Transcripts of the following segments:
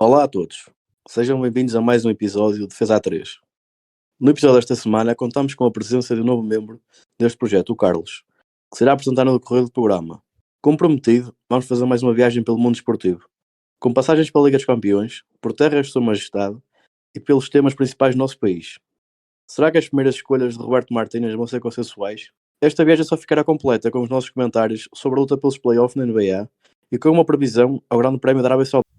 Olá a todos, sejam bem-vindos a mais um episódio de Defesa A3. No episódio desta semana contamos com a presença de um novo membro deste projeto, o Carlos, que será apresentar no decorrer do programa. Como prometido, vamos fazer mais uma viagem pelo mundo esportivo, com passagens pela Liga dos Campeões, por terras de Sua Majestade e pelos temas principais do nosso país. Será que as primeiras escolhas de Roberto Martínez vão ser consensuais? Esta viagem só ficará completa com os nossos comentários sobre a luta pelos playoffs na NBA e com uma previsão ao Grande Prémio da Arábia Saudita.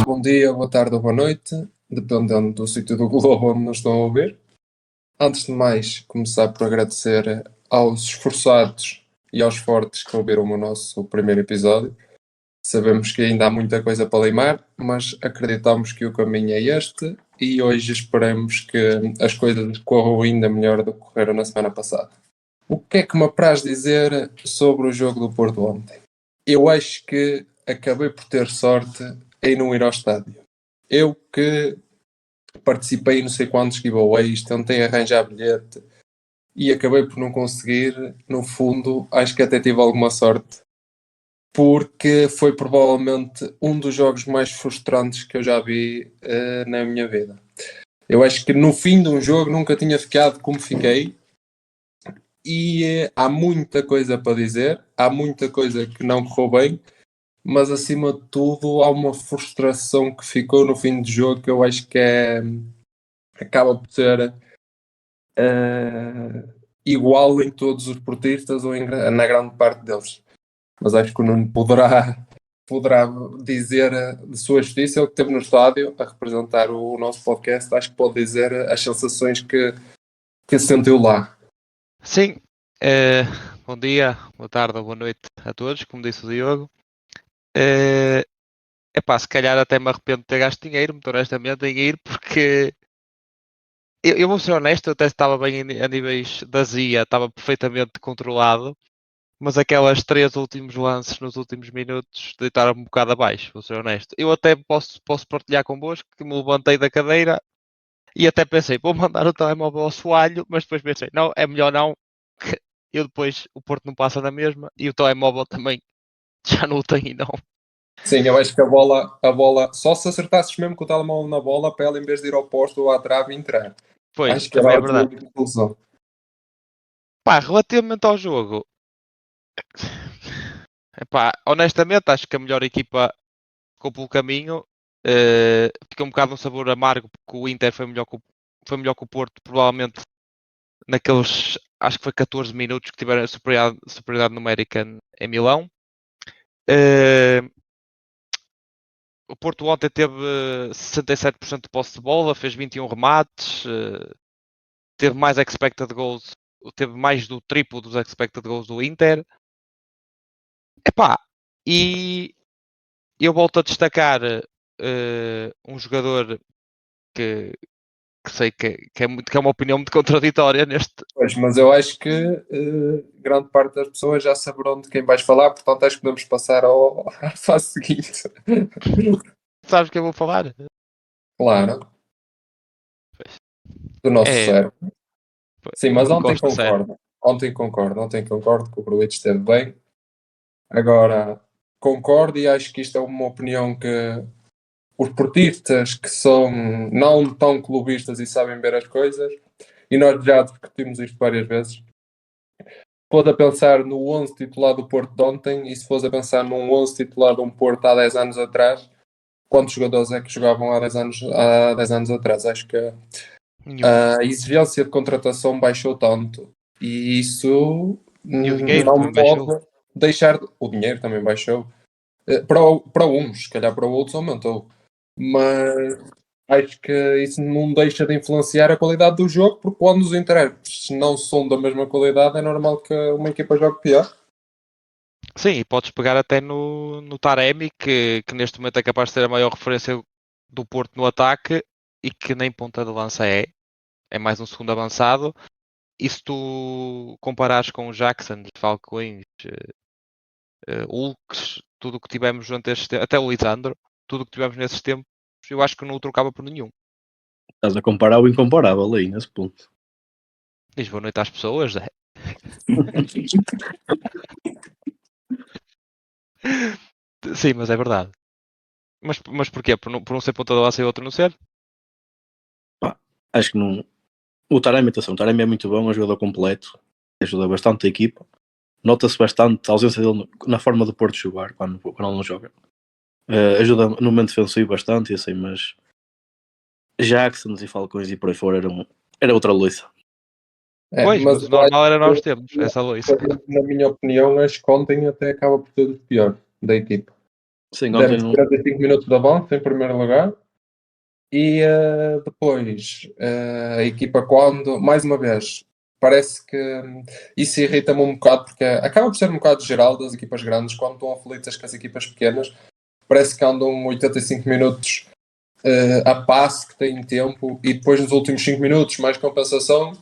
Bom dia, boa tarde ou boa noite, dependendo do sítio do globo onde nos estão a ouvir. Antes de mais, começar por agradecer aos esforçados e aos fortes que ouviram o nosso primeiro episódio. Sabemos que ainda há muita coisa para limar, mas acreditamos que o caminho é este e hoje esperamos que as coisas corram ainda melhor do que correram na semana passada. O que é que me apraz dizer sobre o jogo do Porto ontem? Eu acho que acabei por ter sorte em não ir ao estádio. Eu que participei em não sei quantos giveaways, tentei arranjar bilhete e acabei por não conseguir. No fundo, acho que até tive alguma sorte, porque foi provavelmente um dos jogos mais frustrantes que eu já vi na minha vida. Eu acho que no fim de um jogo nunca tinha ficado como fiquei e há muita coisa para dizer, há muita coisa que não correu bem, mas acima de tudo há uma frustração que ficou no fim do jogo que eu acho que acaba por ser igual em todos os portistas ou na grande parte deles. Mas acho que o Nuno poderá dizer de sua justiça, ele que esteve no estádio a representar o nosso podcast, acho que pode dizer as sensações que sentiu lá. Sim, bom dia, boa tarde ou boa noite a todos, como disse o Diogo. Se calhar até me arrependo de ter gasto dinheiro, muito honestamente, em ir, porque eu vou ser honesto, eu até estava bem a níveis da ZIA, estava perfeitamente controlado, mas aquelas 3 últimos lances nos últimos minutos deitaram-me um bocado abaixo, vou ser honesto. Eu até posso partilhar convosco que me levantei da cadeira e até pensei, vou mandar o telemóvel ao soalho, mas depois pensei, não, é melhor não, que eu depois, o Porto não passa na mesma e o telemóvel também já não o tenho não. Sim, eu acho que a bola, só se acertasses mesmo com o telemóvel na bola para ela, em vez de ir ao posto ou à trave, entrar. Pois, Acho que também era é a tua verdade. única solução. Relativamente ao jogo, honestamente acho que a melhor equipa ficou pelo caminho. Fica um bocado um sabor amargo porque o Inter foi melhor que o Porto, provavelmente naqueles, acho que foi 14 minutos que tiveram a superioridade numérica em Milão. O Porto ontem teve 67% de posse de bola, fez 21 remates, teve mais expected goals, teve mais do triplo dos expected goals do Inter. E eu volto a destacar um jogador que sei que é uma opinião muito contraditória neste. Pois, mas eu acho que grande parte das pessoas já saberão de quem vais falar, portanto acho que podemos passar à fase seguinte. Sabes que eu vou falar? Claro, Pois. do nosso cérebro. Sim, mas ontem Costa Sério. concordo. Ontem concordo que o Gruitch esteve bem. Agora, concordo e acho que isto é uma opinião que os portistas que são não tão clubistas e sabem ver as coisas, e nós já discutimos isto várias vezes, pôs a pensar no 11 titular do Porto de ontem e se fosse a pensar num 11 titular de um Porto há 10 anos atrás, quantos jogadores é que jogavam há 10 anos atrás? Acho que a exigência de contratação baixou tanto e isso E o dinheiro não também baixou. pode deixar... O dinheiro também baixou. Para uns, se calhar para outros aumentou. Mas acho que isso não deixa de influenciar a qualidade do jogo, porque quando os intérpretes não são da mesma qualidade, é normal que uma equipa jogue pior. Sim, e podes pegar até no Taremi, que neste momento é capaz de ser a maior referência do Porto no ataque e que nem ponta de lança é mais um segundo avançado. E se tu comparares com o Jackson, Falcões, Hulks, tudo o que tivemos durante este tempo, até o Lisandro, tudo o que tivemos nesses tempos, eu acho que não o trocava por nenhum. Estás a comparar o incomparável aí, nesse ponto. Diz boa noite às pessoas, Zé. Sim, mas é verdade. Mas porquê? Por um ser ponta de lança e outro não ser? Pá, acho que não. O Taremi, atenção, o Taremi é muito bom, é um jogador completo, ajuda bastante a equipa. Nota-se bastante a ausência dele na forma do Porto jogar quando ele não joga. Ajuda no momento defensivo bastante, e assim, mas Jacksons e Falcões e por aí fora era outra loiça. Pois, Mas mas o eu acho normal era nós que, termos essa loiça. na minha opinião, a Conten até acaba por ser o pior da equipa. Sim, ontem Demos 45 minutos de avanço em primeiro lugar e depois a equipa quando, mais uma vez, parece que isso irrita-me um bocado porque acaba por ser um bocado geral das equipas grandes quando estão aflitas com as equipas pequenas, parece que andam 85 minutos a passe que têm tempo e depois nos últimos 5 minutos mais compensação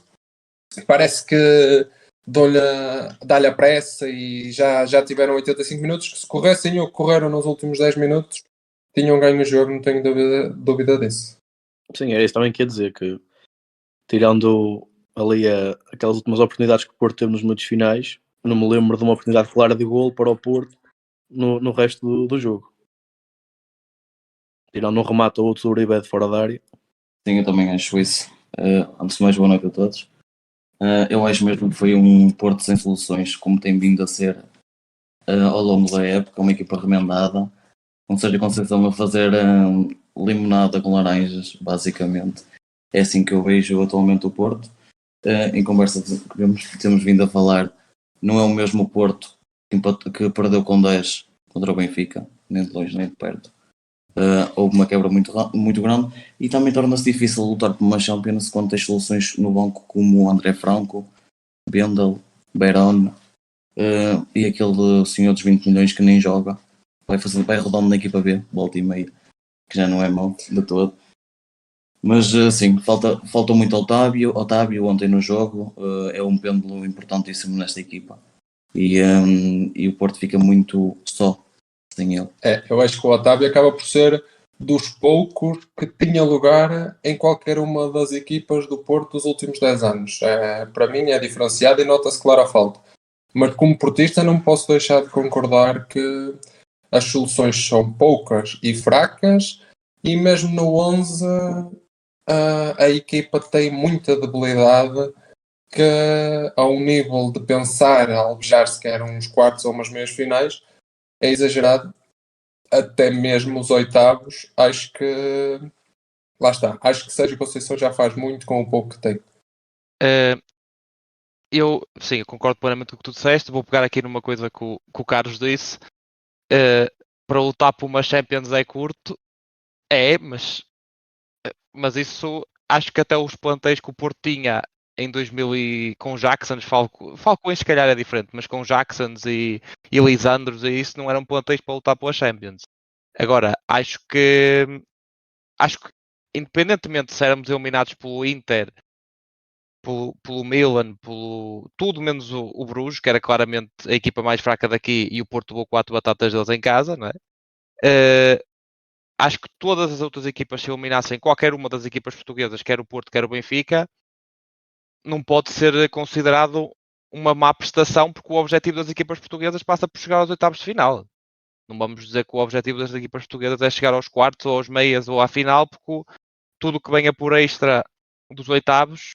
parece que dá-lhe a pressa e já tiveram 85 minutos que se corressem o que correram nos últimos 10 minutos tinham ganho o jogo, não tenho dúvida disso. sim, era isso também que ia dizer, que tirando ali aquelas últimas oportunidades que o Porto teve nos minutos finais, não me lembro de uma oportunidade clara de gol para o Porto no resto do jogo. Tirando um remate ou outro do Uribe de fora da área. Sim, eu também acho isso. Antes de mais, boa noite a todos. Eu acho mesmo que foi um Porto sem soluções, como tem vindo a ser ao longo da época, uma equipa remendada, com Sérgio Conceição a fazer limonada com laranjas, basicamente. É assim que eu vejo atualmente o Porto. Em conversa que temos vindo a falar, não é o mesmo Porto que perdeu com 10 contra o Benfica, nem de longe nem de perto. Houve uma quebra muito grande e também torna-se difícil lutar por uma Champions quando tens soluções no banco como André Franco, Bendel, Beirón e aquele senhor dos 20 milhões que nem joga, vai rodando na equipa B, volta e meia, que já não é mau de todo. Mas sim, falta muito Otávio ontem no jogo, é um pêndulo importantíssimo nesta equipa e o Porto fica muito só sem ele. Eu acho que o Otávio acaba por ser dos poucos que tinha lugar em qualquer uma das equipas do Porto dos últimos 10 anos. Para mim é diferenciado e nota-se claro a falta. Mas como portista não posso deixar de concordar que as soluções são poucas e fracas e mesmo no 11 a equipa tem muita debilidade que a um nível de pensar a alvejar sequer uns quartos ou umas meias finais é exagerado. Até mesmo os oitavos, acho que lá está, acho que Sérgio Conceição já faz muito com o pouco que tem. Eu concordo plenamente com o que tu disseste. Vou pegar aqui numa coisa que o Carlos disse. Para lutar por uma Champions é curto, mas isso acho que até os plantéis que o Porto tinha em 2000 com Jacksons, Falcões se calhar é diferente, mas com Jacksons e Lisandros e isso não eram plantéis para lutar pela Champions. Agora, acho que independentemente se éramos eliminados pelo Inter, pelo Milan, tudo menos o Bruges, que era claramente a equipa mais fraca daqui e o Porto levou 4 batatas deles em casa, não é? Acho que todas as outras equipas, se eliminassem qualquer uma das equipas portuguesas, quer o Porto, quer o Benfica, não pode ser considerado uma má prestação, porque o objetivo das equipas portuguesas passa por chegar aos oitavos de final. Não vamos dizer que o objetivo das equipas portuguesas é chegar aos quartos, ou aos meias, ou à final, porque tudo o que venha por extra dos oitavos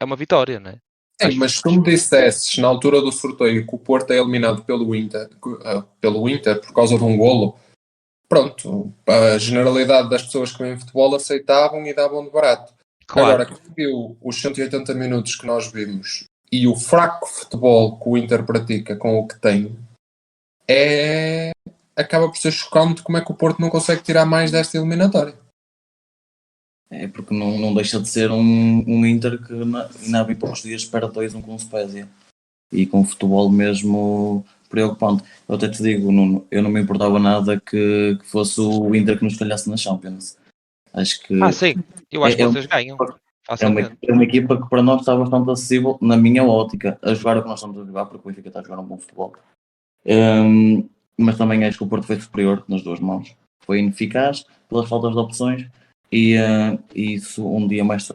é uma vitória, não é? Sim, mas se tu me dissesses na altura do sorteio que o Porto é eliminado pelo Inter por causa de um golo, pronto, a generalidade das pessoas que veem futebol aceitavam e davam de barato. Claro. Agora, quem viu os 180 minutos que nós vimos e o fraco futebol que o Inter pratica com o que tem, acaba por ser chocante como é que o Porto não consegue tirar mais desta eliminatória. É porque não deixa de ser um Inter que ainda há poucos dias perde 2-1 com o Spezia e com o futebol mesmo preocupante. Eu até te digo, Nuno, eu não me importava nada que fosse o Inter que nos calhasse na Champions. Acho que sim, eu acho que vocês ganham facilmente. É uma equipa que para nós está bastante acessível, na minha ótica, a jogar o que nós estamos a jogar, porque o Benfica está a jogar um bom futebol. Mas também acho que o Porto foi superior nas duas mãos. Foi ineficaz pelas faltas de opções e isso um dia mais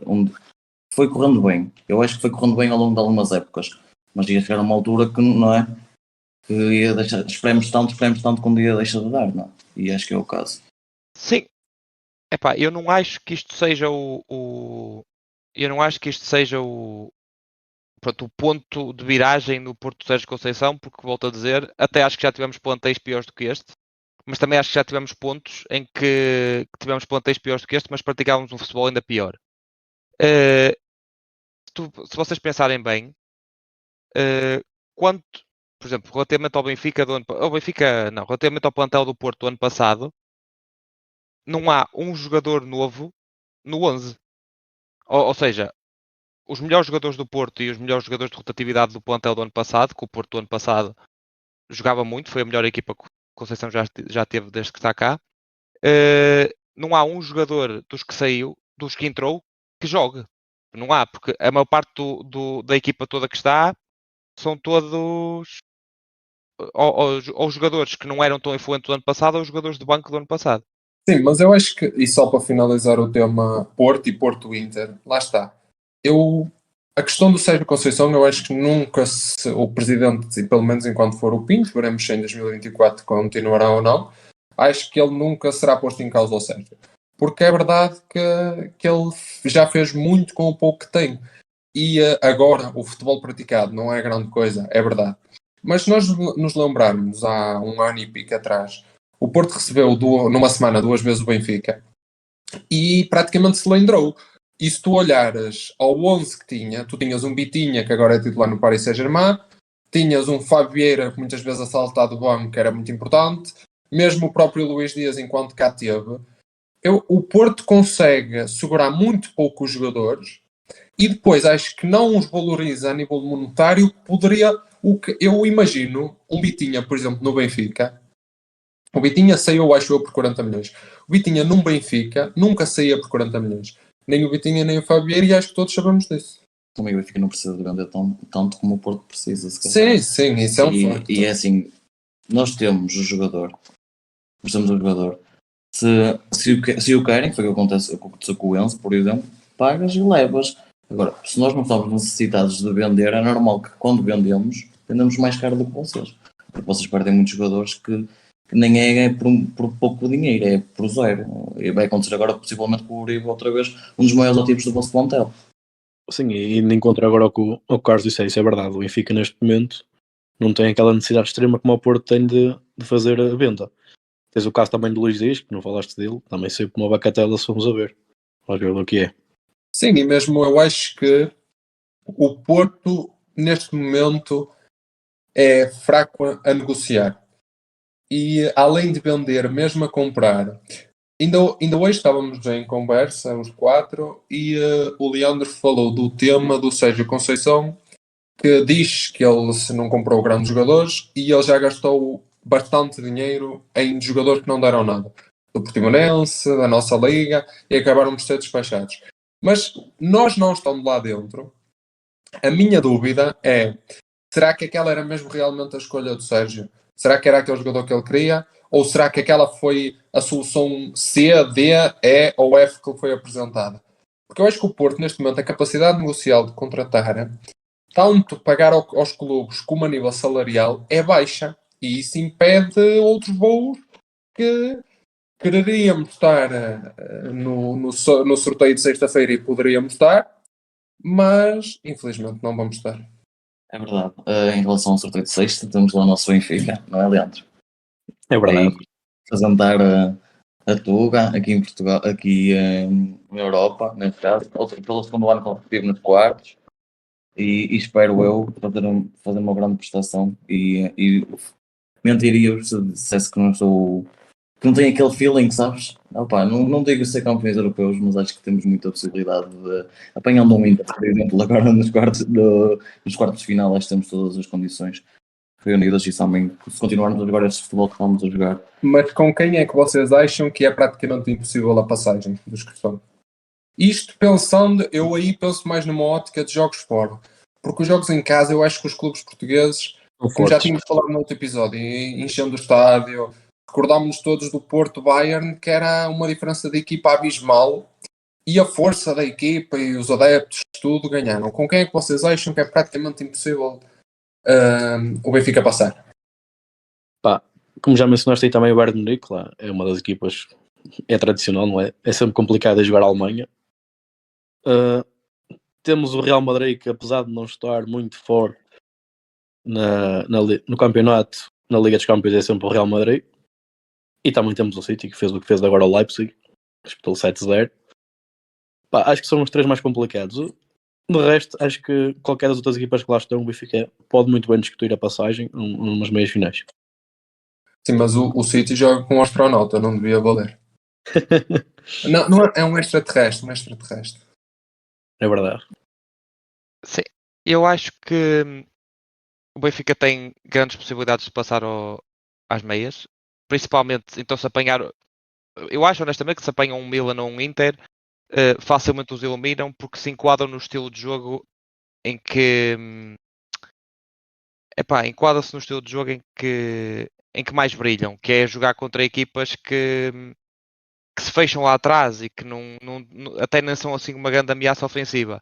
foi correndo bem. Eu acho que foi correndo bem ao longo de algumas épocas, mas ia chegar a uma altura que não é que ia deixar, esperemos tanto que um dia deixa de dar, não é? E acho que é o caso. Sim. Epá, eu não acho que isto seja eu não acho que isto seja pronto, o ponto de viragem no Porto Sérgio Conceição, porque volto a dizer, até acho que já tivemos plantéis piores do que este, mas também acho que já tivemos pontos em que tivemos plantéis piores do que este, mas praticávamos um futebol ainda pior. Se vocês pensarem bem, quanto, por exemplo, relativamente ao Benfica relativamente ao plantel do Porto do ano passado, não há um jogador novo no 11. Ou seja, os melhores jogadores do Porto e os melhores jogadores de rotatividade do plantel do ano passado, que o Porto do ano passado jogava muito, foi a melhor equipa que o Conceição já teve desde que está cá. Não há um jogador dos que saiu, dos que entrou, que jogue. Não há, porque a maior parte da equipa toda que está são todos ou jogadores que não eram tão influentes do ano passado ou jogadores de banco do ano passado. Sim, mas eu acho que, e só para finalizar o tema Porto e Porto-Inter, lá está. A questão do Sérgio Conceição, eu acho que nunca o presidente, e pelo menos enquanto for o Pinto, veremos se em 2024 continuará ou não, acho que ele nunca será posto em causa ao Sérgio. Porque é verdade que ele já fez muito com o pouco que tem. E agora o futebol praticado não é grande coisa, é verdade. Mas se nós nos lembrarmos há um ano e pico atrás, o Porto recebeu numa semana 2 vezes o Benfica e praticamente se lembrou. E se tu olhares ao 11 que tinha, tu tinhas um Bitinha, que agora é titular no Paris Saint-Germain, tinhas um Fábio Vieira, que muitas vezes assaltado do banco, que era muito importante, mesmo o próprio Luís Dias, enquanto cá teve. O Porto consegue segurar muito pouco os jogadores e depois acho que não os valoriza a nível monetário. O que eu imagino, um Bitinha, por exemplo, no Benfica, o Bitinha saiu, acho eu, por 40 milhões. O Bitinha num Benfica nunca saía por 40 milhões. Nem o Bitinha, nem o Fabio, e acho que todos sabemos disso. Também o Benfica não precisa de vender tanto como o Porto precisa. Sim, sim, isso é um facto. E é assim, nós temos o jogador. Se o querem, foi o que aconteceu com o Enzo, por exemplo, pagas e levas. Agora, se nós não estamos necessitados de vender, é normal que quando vendemos mais caro do que vocês. Porque vocês perdem muitos jogadores que nem é por pouco dinheiro, é por zero. E vai acontecer agora, possivelmente, com o Uribe outra vez, um dos maiores ativos do vosso plantel. Sim, e de encontro agora ao que o Carlos disse, isso é verdade. O Benfica, neste momento, não tem aquela necessidade extrema como o Porto tem de fazer a venda. Tens o caso também do Luís Dias, que não falaste dele, também saiu como uma bacatela, se formos a ver. Vamos ver o que é. Sim, e mesmo eu acho que o Porto, neste momento, é fraco a negociar. E além de vender, mesmo a comprar, ainda hoje estávamos em conversa, os quatro, e o Leandro falou do tema do Sérgio Conceição, que diz que ele se não comprou grandes jogadores e ele já gastou bastante dinheiro em jogadores que não deram nada. Do Portimonense, da nossa liga, e acabaram por ser despachados. Mas nós não estamos lá dentro. A minha dúvida é, será que aquela era mesmo realmente a escolha do Sérgio? Será que era aquele jogador que ele queria? Ou será que aquela foi a solução C, D, E ou F que lhe foi apresentada? Porque eu acho que o Porto, neste momento, a capacidade negocial de contratar, tanto pagar aos clubes como a nível salarial, é baixa. E isso impede outros voos que quereríamos estar no sorteio de sexta-feira e poderíamos estar, mas infelizmente não vamos estar. É verdade. Em relação ao sorteio de sexta, temos lá o nosso Benfica, não é, Leandro? É verdade. E apresentar a Tuga aqui em Portugal, aqui na Europa, neste caso, pelo segundo ano consecutivo nos quartos, e espero eu fazer uma grande prestação e mentiria se dissesse que que não tenho aquele feeling, sabes? Opa, não digo ser campeões europeus, mas acho que temos muita possibilidade de, apanhando um Inter, por exemplo, agora nos quartos de final, acho que temos todas as condições reunidas e também, se continuarmos a jogar esse futebol que estamos a jogar. Mas com quem é que vocês acham que é praticamente impossível a passagem dos que estão? Isto pensando, eu aí penso mais numa ótica de jogos fora. Porque os jogos em casa, eu acho que os clubes portugueses São Como já fortes. tínhamos falado no outro episódio, enchendo o estádio, recordámos todos do Porto Bayern, que era uma diferença de equipa abismal, e a força da equipa e os adeptos, tudo ganharam. Com quem é que vocês acham que é praticamente impossível o Benfica passar? Pá, como já mencionaste aí também, o Bayern de Munique, lá, é uma das equipas, é tradicional, não é? É sempre complicado a jogar a Alemanha. Temos o Real Madrid, que apesar de não estar muito forte no campeonato, na Liga dos Campeões é sempre o Real Madrid. E também temos o City, que fez o que fez agora o Leipzig, disputou 7-0. Pá, acho que são os três mais complicados. De resto, acho que qualquer das outras equipas que lá estão, o Benfica pode muito bem discutir a passagem numas meias finais. Sim, mas o City joga com um astronauta, não devia valer. Não é um extraterrestre, É verdade. Sim, eu acho que o Benfica tem grandes possibilidades de passar às meias, principalmente então se apanhar. Eu acho honestamente que se apanham um Milan ou um Inter, facilmente os eliminam porque se enquadram no estilo de jogo em que enquadra-se no estilo de jogo em que mais brilham, que é jogar contra equipas que se fecham lá atrás e que até não são assim uma grande ameaça ofensiva.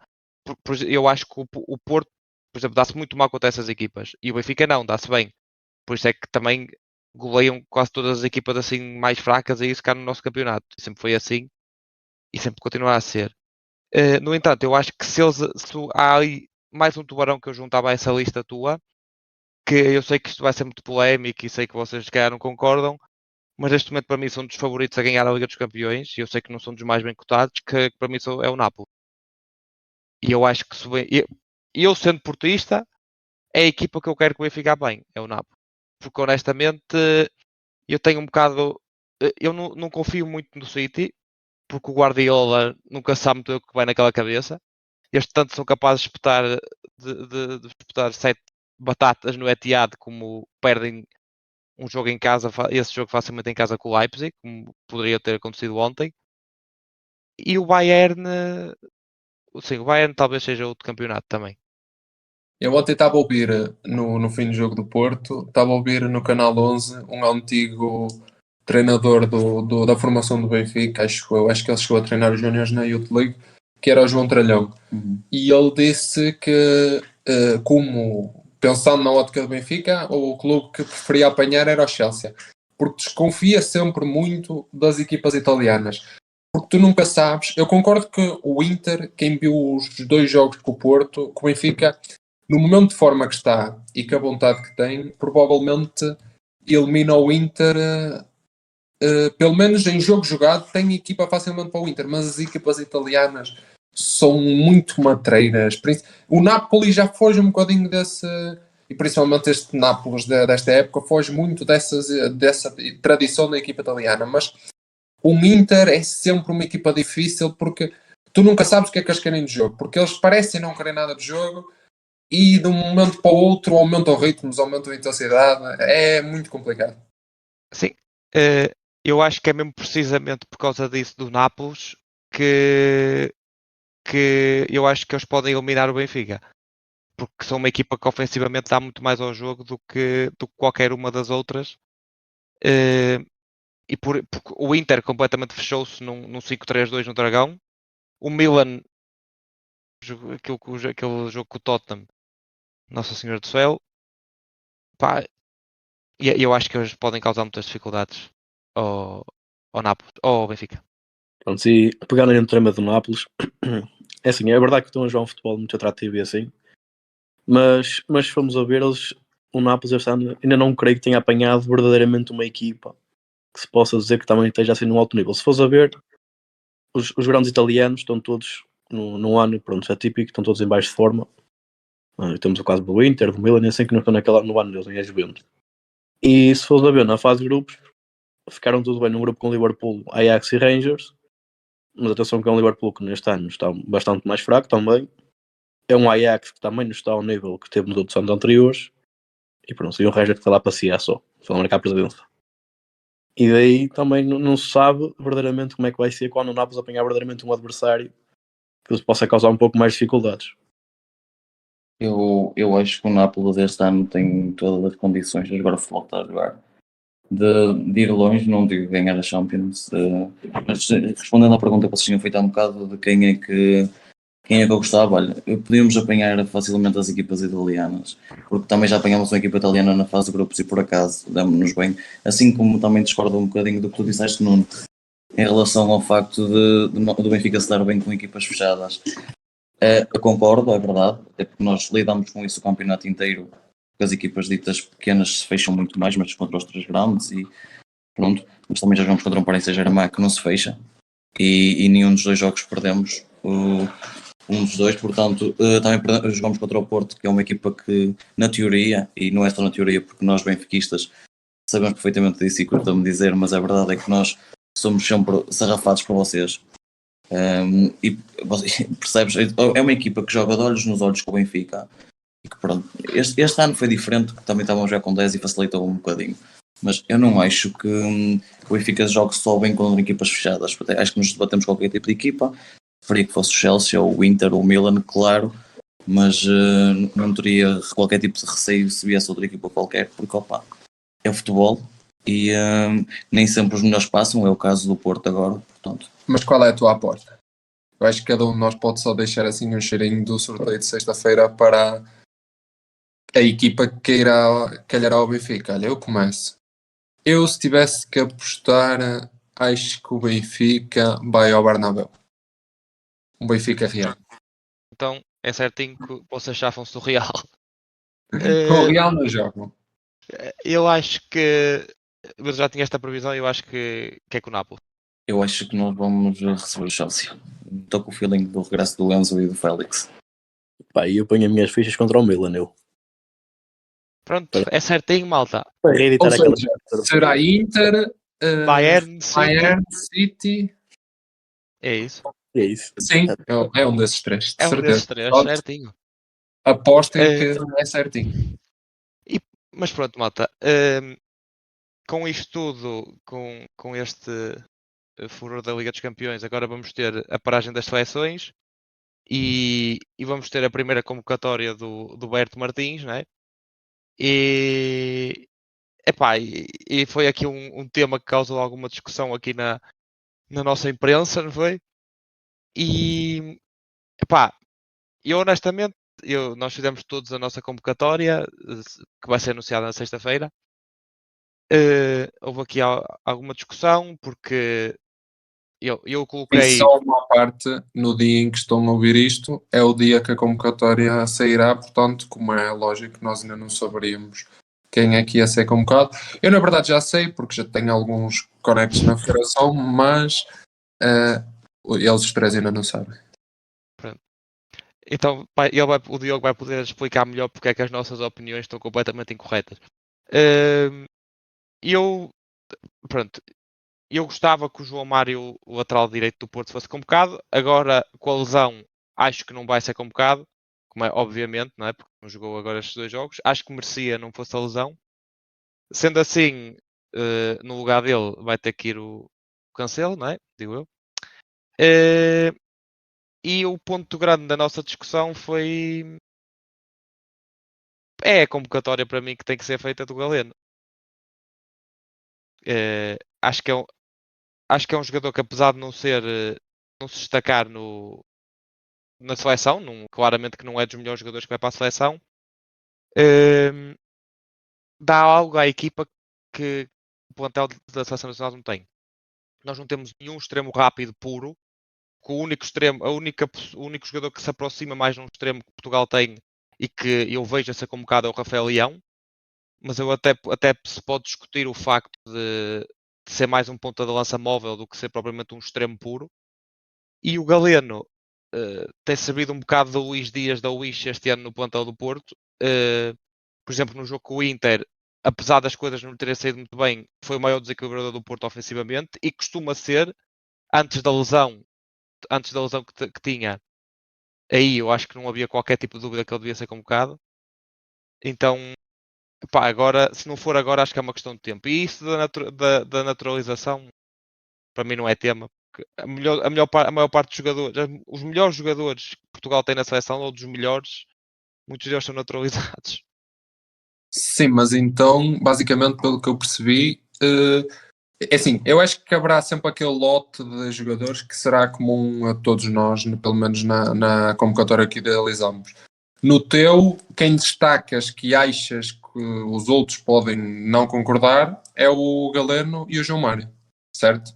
Eu acho que o Porto, por exemplo, dá-se muito mal contra essas equipas e o Benfica não, dá-se bem. Por isso é que também goleiam quase todas as equipas assim mais fracas e isso cá no nosso campeonato. Sempre foi assim e sempre continuará a ser. No entanto, eu acho que se há aí mais um tubarão que eu juntava a essa lista tua, que eu sei que isto vai ser muito polémico e sei que vocês se calhar não concordam, mas neste momento para mim são dos favoritos a ganhar a Liga dos Campeões e eu sei que não são dos mais bem cotados, que para mim é o Napoli. E eu acho que eu sendo portista, é a equipa que eu quero que o Benfica bem, é o Napoli. Porque honestamente eu tenho um bocado. Eu não confio muito no City, porque o Guardiola nunca sabe muito o que vai naquela cabeça. Estes tanto são capazes de espetar 7 batatas no Etihad, como perdem um jogo em casa, esse jogo facilmente em casa com o Leipzig, como poderia ter acontecido ontem. E o Bayern, sim, o Bayern talvez seja outro campeonato também. Eu ontem estava a ouvir no fim do jogo do Porto, estava a ouvir no Canal 11 um antigo treinador da formação do Benfica, acho que ele chegou a treinar os Júniores na Youth League, que era o João Tralhão. E ele disse que, como pensando na ótica do Benfica, o clube que preferia apanhar era o Chelsea, porque desconfia sempre muito das equipas italianas. Porque tu nunca sabes. Eu concordo que o Inter, quem viu os 2 jogos com o Porto, com o Benfica, no momento de forma que está e com a vontade que tem, provavelmente elimina o Inter. Pelo menos em jogo jogado, tem equipa facilmente para o Inter, mas as equipas italianas são muito matreiras. O Napoli já foge um bocadinho desse, e principalmente este Nápoles desta época, foge muito dessa tradição da equipa italiana. Mas o Inter é sempre uma equipa difícil porque tu nunca sabes o que é que eles querem de jogo, porque eles parecem não querer nada de jogo e de um momento para o outro aumentam ritmos, aumentam a intensidade. É muito complicado. Sim, eu acho que é mesmo precisamente por causa disso do Nápoles que eu acho que eles podem eliminar o Benfica. Porque são uma equipa que ofensivamente dá muito mais ao jogo do que qualquer uma das outras. E porque o Inter completamente fechou-se num 5-3-2 no Dragão. O Milan, aquele jogo com o Tottenham, Nossa Senhora do Céu, pá, e eu acho que eles podem causar muitas dificuldades ao Nápoles, ao Benfica. Pronto, e pegando no tema do Nápoles, é assim, é verdade que estão a jogar um futebol muito atrativo e assim, mas se formos a ver, o Nápoles este ano ainda não creio que tenha apanhado verdadeiramente uma equipa que se possa dizer que também esteja assim num alto nível. Se fores a ver, os grandes italianos estão todos num ano, pronto, é típico, estão todos em baixo de forma. Temos o caso do Inter, do Milan, assim que não estão no ano deles, em Juventus. E se fores a ver, na fase de grupos, ficaram tudo bem num grupo com Liverpool, Ajax e Rangers, mas atenção que é um Liverpool que neste ano está bastante mais fraco também. É um Ajax que também não está ao nível que teve nos outros anos anteriores. E pronto, e um Rangers que está lá para passear só marcar a presença. E daí também não se sabe verdadeiramente como é que vai ser quando o Nápoles apanhar verdadeiramente um adversário que lhes possa causar um pouco mais dificuldades. Eu acho que o Nápoles este ano tem todas as condições de jogar o futebol que está a jogar. De ir longe, não digo ganhar a Champions. Mas respondendo à pergunta que vocês tinham feito há um bocado de quem é que eu gostava, olha, podíamos apanhar facilmente as equipas italianas, porque também já apanhámos uma equipa italiana na fase de grupos e por acaso demos-nos bem. Assim como também discordo um bocadinho do que tu disseste, Nuno, em relação ao facto do Benfica se dar bem com equipas fechadas. Eu concordo, é verdade, até porque nós lidamos com isso o campeonato inteiro, porque as equipas ditas pequenas se fecham muito mais, mas contra os três grandes e pronto, mas também já jogamos contra um Paris Saint-Germain que não se fecha e nenhum dos dois jogos perdemos um dos dois, portanto também jogamos contra o Porto, que é uma equipa que na teoria, e não é só na teoria porque nós benfiquistas sabemos perfeitamente disso e curto-me dizer, mas a verdade é que nós somos sempre sarrafados por vocês. E percebes, é uma equipa que joga de olhos nos olhos com o Benfica e que pronto, este ano foi diferente, que também estávamos já com 10 e facilitou um bocadinho, mas eu não acho que o Benfica jogue só bem contra equipas fechadas. Acho que nos debatemos qualquer tipo de equipa, preferia que fosse o Chelsea ou o Inter ou o Milan, claro, mas não teria qualquer tipo de receio se viesse outra equipa qualquer, porque opa, é o futebol e nem sempre os melhores passam, é o caso do Porto agora, portanto. Mas qual é a tua aposta? Eu acho que cada um de nós pode só deixar assim um cheirinho do sorteio de sexta-feira para a equipa que queira calhar ao Benfica. Olha, eu começo. Eu, se tivesse que apostar, acho que o Benfica vai ao Bernabéu. O Benfica real. Então é certinho que vocês chafam-se do Real. Com o Real não jogam. Eu acho que. Mas já tinha esta previsão e eu acho que é com o Nápoles. Eu acho que nós vamos receber o Chelsea. Estou com o feeling do regresso do Enzo e do Félix. Pá, e eu ponho as minhas fichas contra o Milan, eu. Pronto, é certinho, malta. Para reeditar Ou aquela. seja, será Inter, Bayern, Bayern, City. É isso. É isso. Sim, é um desses três, de É um certeza. desses três, Pronto, certinho. apostem que é certinho. Mas pronto, malta. Com isto tudo, com este furor da Liga dos Campeões, agora vamos ter a paragem das seleções e vamos ter a primeira convocatória do Berto Martins, né? E, epá, e foi aqui um tema que causou alguma discussão aqui na nossa imprensa, não foi? E epá, eu honestamente, nós fizemos todos a nossa convocatória, que vai ser anunciada na sexta-feira. Houve aqui alguma discussão, porque eu E coloquei. só uma parte, no dia em que estão a ouvir isto, é o dia que a convocatória sairá, portanto, como é lógico, nós ainda não saberíamos quem é que ia ser convocado. Eu, na verdade, já sei, porque já tenho alguns conectos na federação, mas eles os três ainda não sabem. Então o Diogo vai poder explicar melhor porque é que as nossas opiniões estão completamente incorretas. Pronto, eu gostava que o João Mário, o lateral direito do Porto, fosse convocado. Agora, com a lesão, acho que não vai ser convocado, como é obviamente, não é? Porque não jogou agora estes 2 jogos. Acho que merecia não fosse a lesão. Sendo assim, no lugar dele vai ter que ir o Cancelo, não é? Digo eu. E o ponto grande da nossa discussão foi. É a convocatória para mim que tem que ser feita do Galeno. Acho que é um jogador que, apesar de não se destacar na seleção, claramente que não é dos melhores jogadores que vai para a seleção, dá algo à equipa que o plantel da seleção nacional não tem. Nós não temos nenhum extremo rápido puro, que o único jogador que se aproxima mais de um extremo que Portugal tem e que eu vejo a ser convocado é o Rafael Leão, mas eu até se pode discutir o facto de ser mais um ponta de lança móvel do que ser propriamente um extremo puro. E o Galeno tem servido um bocado da Luís Dias da Luís este ano no plantel do Porto. Por exemplo, no jogo com o Inter, apesar das coisas não terem saído muito bem, foi o maior desequilibrador do Porto ofensivamente e costuma ser, antes da lesão que tinha, aí eu acho que não havia qualquer tipo de dúvida que ele devia ser convocado. Então, pá, agora, se não for agora, acho que é uma questão de tempo. E isso da naturalização, para mim não é tema. A maior parte dos jogadores, os melhores jogadores que Portugal tem na seleção, ou dos melhores, Muitos deles são naturalizados. Sim, mas então, basicamente, pelo que eu percebi, é assim, eu acho que haverá sempre aquele lote de jogadores que será comum a todos nós, pelo menos na convocatória que idealizamos. No teu, quem destacas que achas que os outros podem não concordar é o Galeno e o João Mário, certo?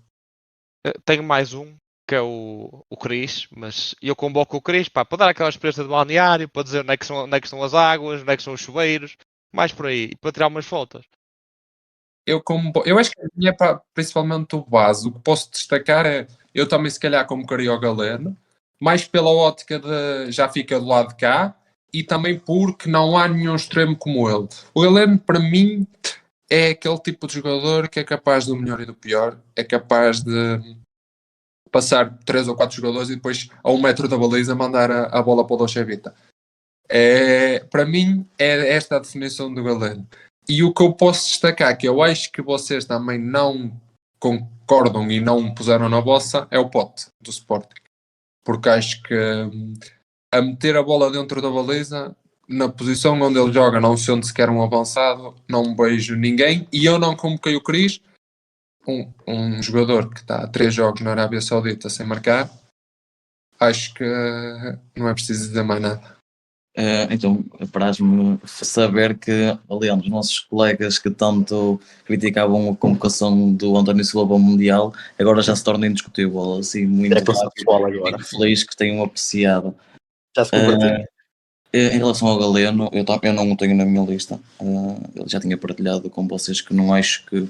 Tenho mais um, que é o Cris, mas eu convoco o Cris para dar aquela experiência de balneário, para dizer onde é que estão as águas, onde é que são os chuveiros, mais por aí, e para tirar umas fotos. Eu acho que a minha é principalmente o base. O que posso destacar é, eu também se calhar convocaria o Galeno, mais pela ótica de já fica do lado de cá, e também porque não há nenhum extremo como ele. O Galeno, para mim, é aquele tipo de jogador que é capaz do melhor e do pior, é capaz de passar 3 ou 4 jogadores e depois a 1 metro da baliza mandar a bola para o Dolce Vita. Para mim é esta a definição do Galeno. E o que eu posso destacar, que eu acho que vocês também não concordam e não puseram na vossa, é o Pote do Sporting. Porque acho que a meter a bola dentro da baliza, na posição onde ele joga, não sendo sequer um avançado, não vejo ninguém. E eu não convoquei o Cris, um jogador que está há 3 jogos na Arábia Saudita sem marcar. Acho que não é preciso dizer mais nada. Então, apraz-me saber que, aliás, os nossos colegas que tanto criticavam a convocação do António Silva ao Mundial, agora já se torna indiscutível, assim, muito É consensual agora. Fico feliz que tenham apreciado. Já se converteu. Em relação ao Galeno, eu não o tenho na minha lista. Eu já tinha partilhado com vocês que não acho que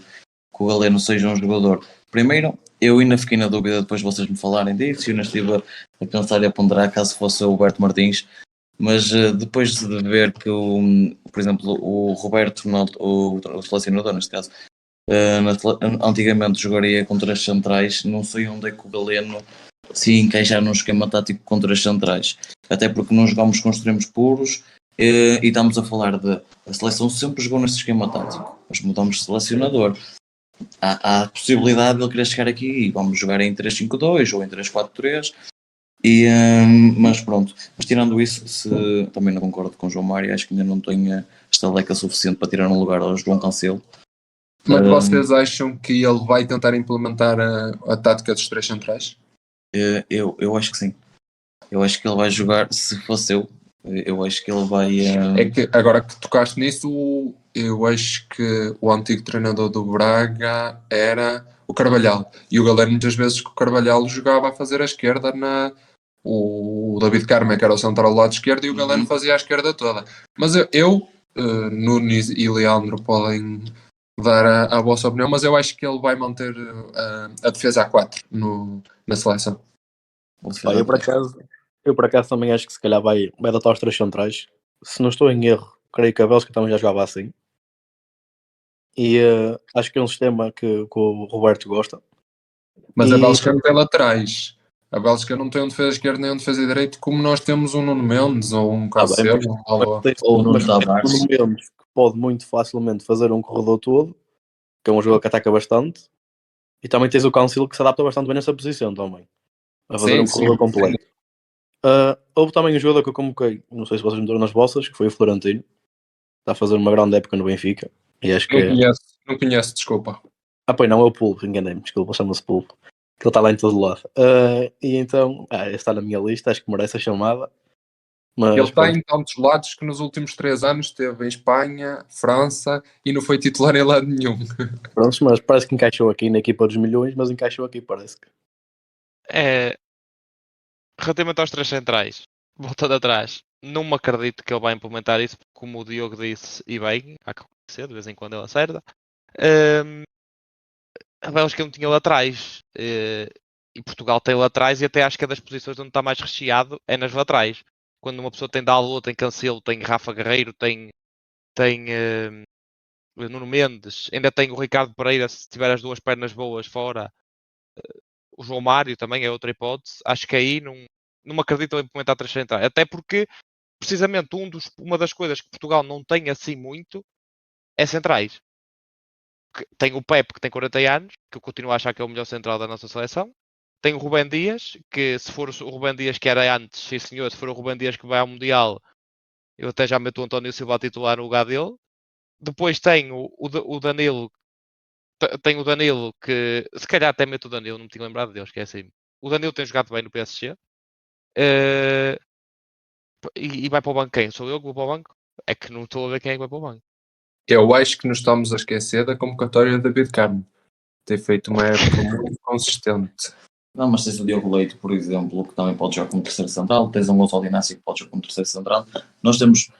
o Galeno seja um jogador. Primeiro, eu ainda fiquei na dúvida depois de vocês me falarem disso, e eu ainda estive a pensar e a ponderar caso fosse o Roberto Martins, mas depois de ver que, por exemplo, o Roberto, o selecionador neste caso, antigamente jogaria contra as centrais, não sei onde é que o Galeno se encaixar num esquema tático contra as centrais, até porque não jogamos com extremos puros, e estamos a falar de a seleção sempre jogou nesse esquema tático, mas mudamos de selecionador. Há a possibilidade de ele querer chegar aqui e vamos jogar em 3-5-2 ou em 3-4-3, mas pronto, mas tirando isso, também não concordo com o João Mário, acho que ainda não tenho estaleca suficiente para tirar um lugar ao João Cancelo. Mas vocês acham que ele vai tentar implementar a tática dos 3 centrais? Eu acho que sim. Eu acho que ele vai jogar, se fosse eu acho que ele vai. É que agora que tocaste nisso, eu acho que o antigo treinador do Braga era o Carvalhal. E o Galeno muitas vezes que o Carvalhal jogava a fazer a esquerda o David Carme, que era o central do lado esquerdo, e o Galeno fazia a esquerda toda. Mas Nunes e Leandro podem dar a vossa opinião, mas eu acho que ele vai manter a defesa a 4 na seleção. Eu por acaso também acho que se calhar vai adotar os 3 centrais. Se não estou em erro, creio que a Bélgica também já jogava assim. E acho que é um sistema que o Roberto gosta. Mas a Bélgica não tem laterais. A Bélgica não tem um defesa esquerdo nem um defesa direito, como nós temos um Nuno Mendes ou um Cancelo. Ou Nuno Tavares. Nuno Mendes, que pode muito facilmente fazer um corredor todo, que é um jogador que ataca bastante. E também tens o Cancelo, que se adapta bastante bem nessa posição também, a fazer um corredor completo. Houve também um jogador que eu convoquei, não sei se vocês me deram nas vossas, que foi o Florentino. Está a fazer uma grande época no Benfica. E acho que não conheço, desculpa. pois não, é o Pulpo, enganei-me, desculpa, chama-se Pulpo. Que ele está lá em todo lado. E então, está na minha lista, acho que merece a chamada. Mas, ele está em tantos lados que nos últimos 3 anos esteve em Espanha, França e não foi titular em lado nenhum. Pronto, mas parece que encaixou aqui na equipa dos milhões, mas encaixou aqui, parece que. Relativamente aos 3 centrais, voltando atrás, não me acredito que ele vai implementar isso, porque como o Diogo disse, e bem, há que acontecer, de vez em quando ele acerta. A Bélgica não tinha laterais, e Portugal tem laterais, e até acho que é das posições onde está mais recheado é nas laterais. Quando uma pessoa tem Dalot, tem Cancelo, tem Rafa Guerreiro, tem Nuno Mendes, ainda tem o Ricardo Pereira, se tiver as 2 pernas boas fora. O João Mário também é outra hipótese. Acho que aí não me acredito em implementar 3 centrais. Até porque, precisamente, uma das coisas que Portugal não tem assim muito é centrais. Tem o Pepe, que tem 40 anos, que eu continuo a achar que é o melhor central da nossa seleção. Tem o Rubem Dias, que se for o Rubem Dias que era antes, sim senhor, se for o Rubem Dias que vai ao Mundial, Eu até já meto o António Silva a titular no lugar dele. Depois tenho o Danilo. Tenho o Danilo que, se calhar até meto o Danilo, não me tinha lembrado dele, esqueci-me. O Danilo tem jogado bem no PSG. E vai para o banco quem? Sou eu que vou para o banco? É que não estou a ver quem é que vai para o banco. Eu acho que nos estamos a esquecer da convocatória de David Carmo. Tem feito uma época muito consistente. Não, mas tens o Diogo Leite, por exemplo, que também pode jogar como terceiro central. Tens um Gonçalo Inácio que pode jogar como terceiro central. Nós temos...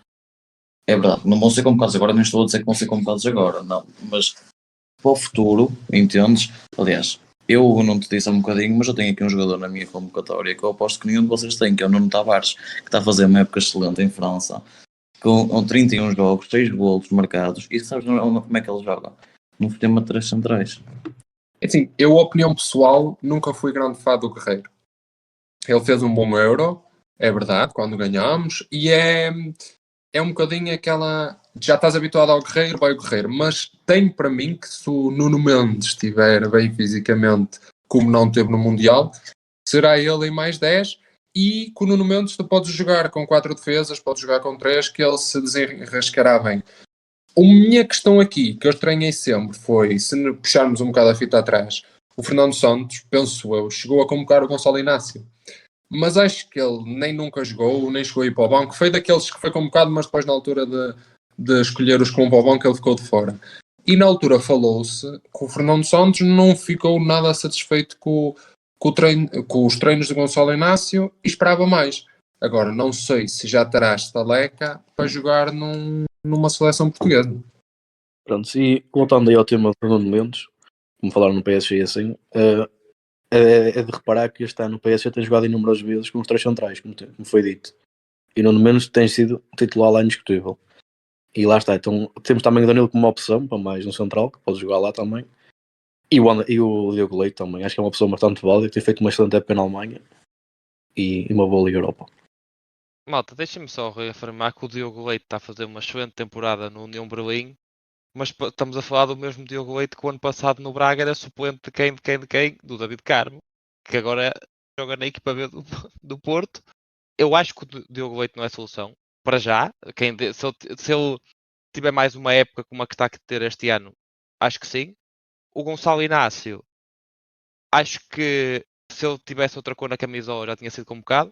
É verdade, não vão ser convocados agora, nem estou a dizer que vão ser convocados agora, não. Mas para o futuro, entendes? Aliás, eu não te disse há um bocadinho, mas eu tenho aqui um jogador na minha convocatória que eu aposto que nenhum de vocês tem, que é o Nuno Tavares, que está a fazer uma época excelente em França, com 31 jogos, 6 golos marcados, e sabes como é que ele joga? No sistema de 3 centrais. Assim, eu, opinião pessoal, nunca fui grande fã do Guerreiro. Ele fez um bom Euro, é verdade, quando ganhámos, e é um bocadinho aquela... Já estás habituado ao Guerreiro, vai o Guerreiro, mas tem para mim que se o Nuno Mendes estiver bem fisicamente, como não teve no Mundial, será ele em mais 10, e com o Nuno Mendes tu podes jogar com 4 defesas, podes jogar com 3, que ele se desenrascará bem. A minha questão aqui, que eu estranhei sempre, foi, se puxarmos um bocado a fita atrás, o Fernando Santos, penso eu, chegou a convocar o Gonçalo Inácio. Mas acho que ele nem nunca jogou, nem chegou a ir para o banco. Foi daqueles que foi convocado, mas depois na altura de escolher os que vão para o banco ele ficou de fora. E na altura falou-se que o Fernando Santos não ficou nada satisfeito com os treinos de Gonçalo Inácio e esperava mais. Agora, não sei se já terá estaleca para jogar numa seleção portuguesa. Pronto, e voltando aí ao tema do Fernando Mendes, como falaram no PSG assim, é de reparar que este ano o PSG tem jogado inúmeras vezes com os 3 centrais, como foi dito. E Nuno Mendes tem sido titular lá indiscutível. E lá está, então temos também o Danilo como uma opção para mais um central, que pode jogar lá também. E o Diogo Leite também, acho que é uma opção bastante válida, que tem feito uma excelente época na Alemanha e uma boa Liga Europa. Malta, deixem-me só reafirmar que o Diogo Leite está a fazer uma excelente temporada no União Berlim, mas estamos a falar do mesmo Diogo Leite que o ano passado no Braga era suplente de quem? Do David Carmo, que agora joga na equipa B do Porto. Eu acho que o Diogo Leite não é solução, para já. Se ele tiver mais uma época como a que está a ter este ano, acho que sim. O Gonçalo Inácio, acho que se ele tivesse outra cor na camisola já tinha sido convocado.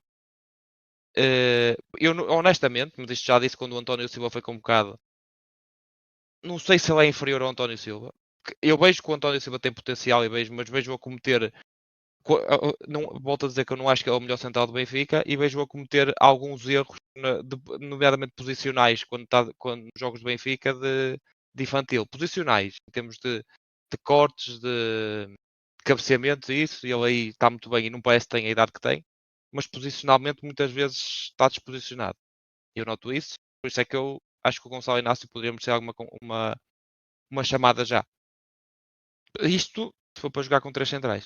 Eu honestamente, mas isto já disse quando o António Silva foi convocado, não sei se ele é inferior ao António Silva. Eu vejo que o António Silva tem potencial mas vejo-o a cometer. Não, volto a dizer que eu não acho que ele é o melhor central do Benfica e vejo-o a cometer alguns erros, nomeadamente posicionais, quando nos jogos do Benfica de infantil. Posicionais, em termos de cortes, de cabeceamentos e isso, e ele aí está muito bem e não parece que tem a idade que tem, mas posicionalmente muitas vezes está desposicionado. Eu noto isso, por isso é que eu acho que o Gonçalo Inácio poderia merecer uma chamada já. Isto se for para jogar com 3 centrais.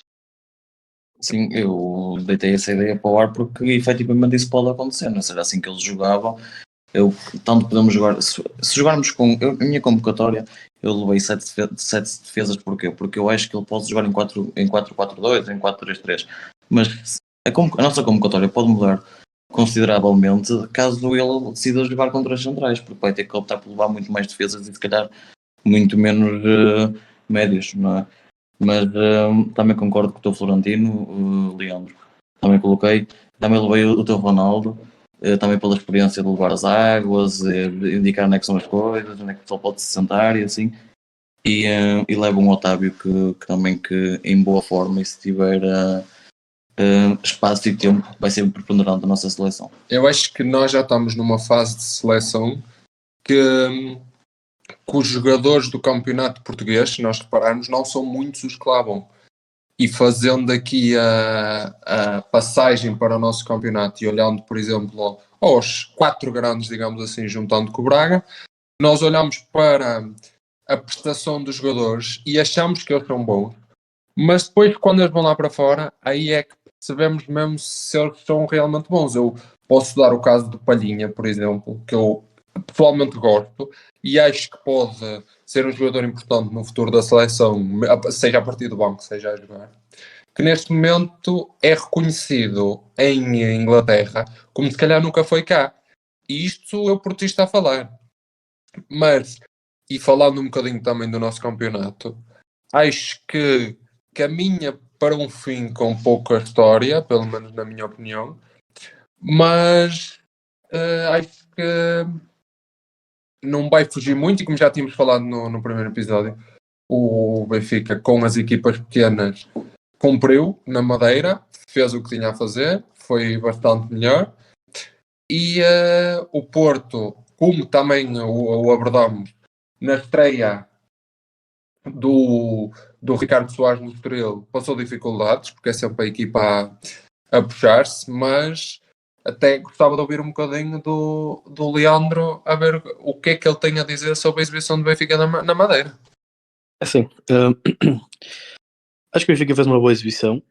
Sim, eu deitei essa ideia para o ar porque efetivamente isso pode acontecer, não será assim que eles jogavam. Tanto podemos jogar, se jogarmos com a minha convocatória, eu levei 7 defesas, porquê? Porque eu acho que ele pode jogar em 4-4-2, em 4-3-3, mas a nossa convocatória pode mudar consideravelmente caso ele decida jogar com 3 centrais, porque vai ter que optar por levar muito mais defesas e se calhar muito menos médios, não é? Mas também concordo com o teu Florentino, Leandro. Também levei o teu Ronaldo, também pela experiência de levar as águas, de indicar onde é que são as coisas, onde é que o pessoal pode se sentar e assim. E levo um Otávio que também que em boa forma e se tiver espaço e tempo vai ser preponderante da nossa seleção. Eu acho que nós já estamos numa fase de seleção que os jogadores do campeonato português, se nós repararmos, não são muitos os que lá vão. E fazendo aqui a passagem para o nosso campeonato e olhando, por exemplo, aos 4 grandes, digamos assim, juntando com o Braga, nós olhamos para a prestação dos jogadores e achamos que eles são bons, mas depois, quando eles vão lá para fora, aí é que percebemos mesmo se eles são realmente bons. Eu posso dar o caso do Palhinha, por exemplo, que eu pessoalmente gosto e acho que pode ser um jogador importante no futuro da seleção, seja a partir do banco, seja a jogar, que neste momento é reconhecido em Inglaterra como se calhar nunca foi cá. E isto sou eu portista a falar. Mas, e falando um bocadinho também do nosso campeonato, acho que caminha para um fim com pouca história, pelo menos na minha opinião, mas acho que não vai fugir muito, e como já tínhamos falado no primeiro episódio, o Benfica com as equipas pequenas cumpriu na Madeira, fez o que tinha a fazer, foi bastante melhor, e o Porto, como também o abordamos na estreia do Ricardo Soares no Estoril, passou dificuldades, porque é sempre a equipa a puxar-se, mas até gostava de ouvir um bocadinho do Leandro, a ver o que é que ele tem a dizer sobre a exibição do Benfica na Madeira. Assim, acho que o Benfica fez uma boa exibição.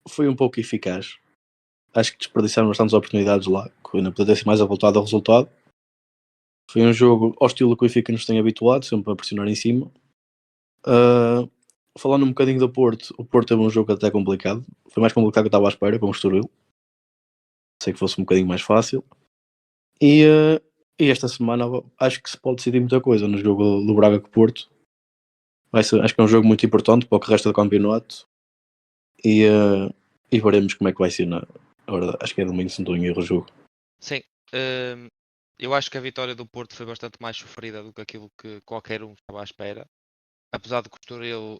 Foi um pouco eficaz. Acho que desperdiçaram bastantes oportunidades lá, que ainda poderia ser mais avultado ao resultado. Foi um jogo ao estilo que o Benfica nos tem habituado, sempre a pressionar em cima. Falando um bocadinho do Porto, o Porto teve um jogo até complicado. Foi mais complicado que eu estava à espera, com o Estoril. Sei que fosse um bocadinho mais fácil. E esta semana acho que se pode decidir muita coisa no jogo do Braga com o Porto. Acho que é um jogo muito importante para o resto do campeonato. E veremos como é que vai ser agora, acho que é domingo, se não estou em erro, o jogo. Sim, eu acho que a vitória do Porto foi bastante mais sofrida do que aquilo que qualquer um estava à espera. Apesar de que o Estoril,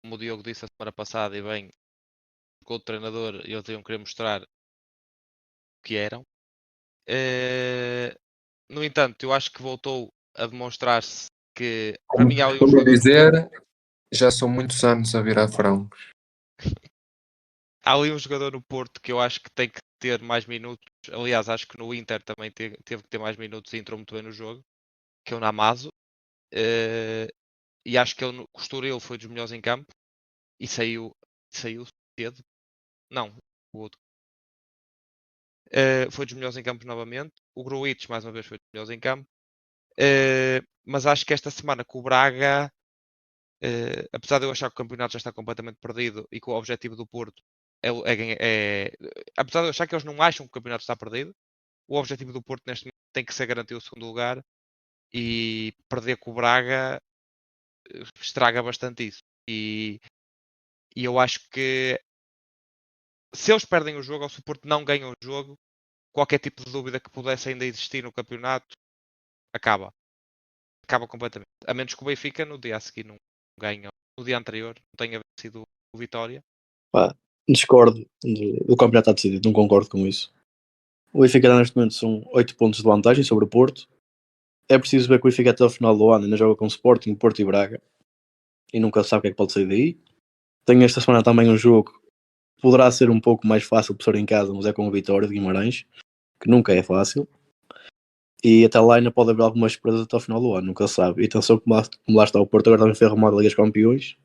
como o Diogo disse a semana passada, e bem, com o treinador, eles iam querer mostrar o que eram. No entanto, eu acho que voltou a demonstrar-se que, para mim, há ali um Como jogador dizer, já são muitos anos a virar francos. há ali um jogador no Porto que eu acho que tem que ter mais minutos. Aliás, acho que no Inter também teve que ter mais minutos e entrou muito bem no jogo, que é o Namazo. E acho que ele, o Estoril foi dos melhores em campo e saiu cedo. Não, o outro. Foi dos melhores em campo novamente. O Gruitch, mais uma vez, foi dos melhores em campo. Mas acho que esta semana com o Braga, apesar de eu achar que o campeonato já está completamente perdido e que o objetivo do Porto apesar de eu achar que eles não acham que o campeonato está perdido, o objetivo do Porto neste momento tem que ser garantir o segundo lugar, e perder com o Braga estraga bastante isso. E eu acho que se eles perdem o jogo ou se o Porto não ganha o jogo, qualquer tipo de dúvida que pudesse ainda existir no campeonato acaba completamente. A menos que o Benfica no dia a seguir não ganhe, no dia anterior não tenha vencido o Vitória. Discordo do campeonato está decidido, não concordo com isso. O Benfica neste momento são 8 pontos de vantagem sobre o Porto. É preciso ver que o Benfica até ao final do ano ainda joga com Sporting, Porto e Braga e nunca sabe o que é que pode sair daí. Tem esta semana também um jogo que poderá ser um pouco mais fácil por ser em casa, mas é com a Vitória de Guimarães, que nunca é fácil. E até lá ainda pode haver algumas surpresas até ao final do ano, nunca sabe. E atenção, como lá está o Porto, agora também foi arrumado a Liga dos Campeões,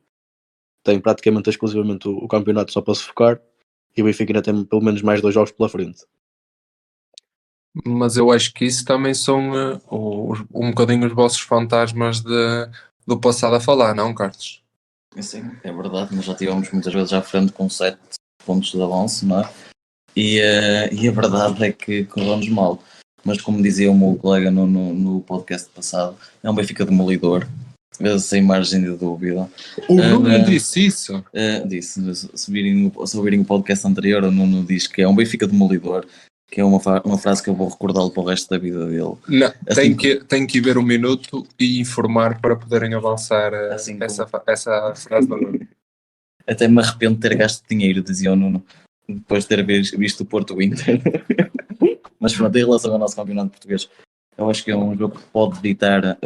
tem praticamente exclusivamente o campeonato só para se focar, e o Benfica ainda tem pelo menos mais 2 jogos pela frente. Mas eu acho que isso também são um bocadinho os vossos fantasmas do passado a falar, não, Carlos? Sim, é verdade, nós já tivemos muitas vezes à frente com 7 pontos de avanço, não é? E a verdade é que correu-nos mal. Mas como dizia o meu colega no podcast passado, é um Benfica demolidor, sem margem de dúvida. O Nuno disse isso? Disse, se ouvirem o podcast anterior, o Nuno diz que é um Benfica demolidor, que é uma frase que eu vou recordá-lo para o resto da vida dele. Não, assim, tem que ir ver um minuto e informar para poderem avançar assim essa frase do Nuno. Até me arrependo de ter gasto dinheiro, dizia o Nuno, depois de ter visto o Porto Inter. Mas pronto, em relação ao nosso campeonato português, eu acho que é um jogo que pode ditar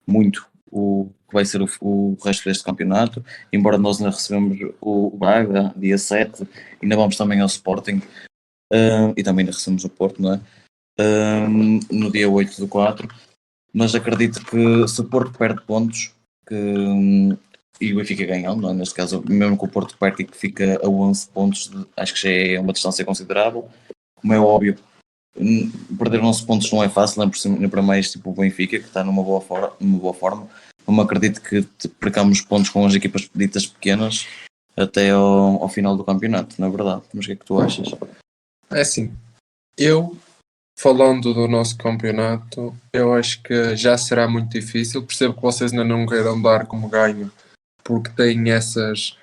muito o que vai ser o resto deste campeonato, embora nós ainda recebemos o Braga, dia 7, ainda vamos também ao Sporting, e também ainda recebemos o Porto, não é? No dia 8/4, mas acredito que se o Porto perde pontos, e o Benfica ganhando, não é? Neste caso, mesmo que o Porto perca e que fica a 11 pontos, acho que já é uma distância considerável. Como é óbvio, perder 11 pontos não é fácil, nem para mais tipo o Benfica, que está numa boa forma. Não acredito que percamos pontos com as equipas ditas pequenas até ao final do campeonato, não é verdade? Mas o que é que tu achas? É assim, Eu, falando do nosso campeonato, eu acho que já será muito difícil. Percebo que vocês ainda não queiram dar como ganho, porque têm essas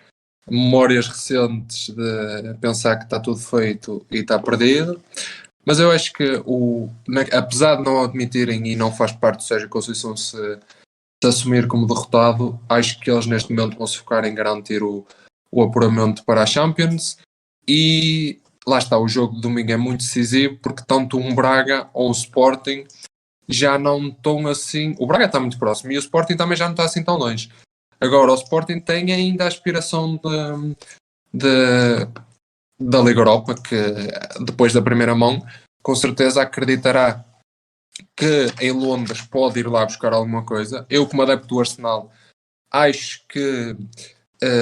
memórias recentes de pensar que está tudo feito e está perdido. Mas eu acho que, apesar de não admitirem e não faz parte do Sérgio Conceição se assumir como derrotado, acho que eles neste momento vão se focar em garantir o apuramento para a Champions. E lá está, o jogo de domingo é muito decisivo, porque tanto um Braga ou o Sporting já não estão assim. O Braga está muito próximo e o Sporting também já não está assim tão longe. Agora, o Sporting tem ainda a aspiração da Liga Europa, que depois da primeira mão, com certeza acreditará que em Londres pode ir lá buscar alguma coisa. Eu, como adepto do Arsenal, acho que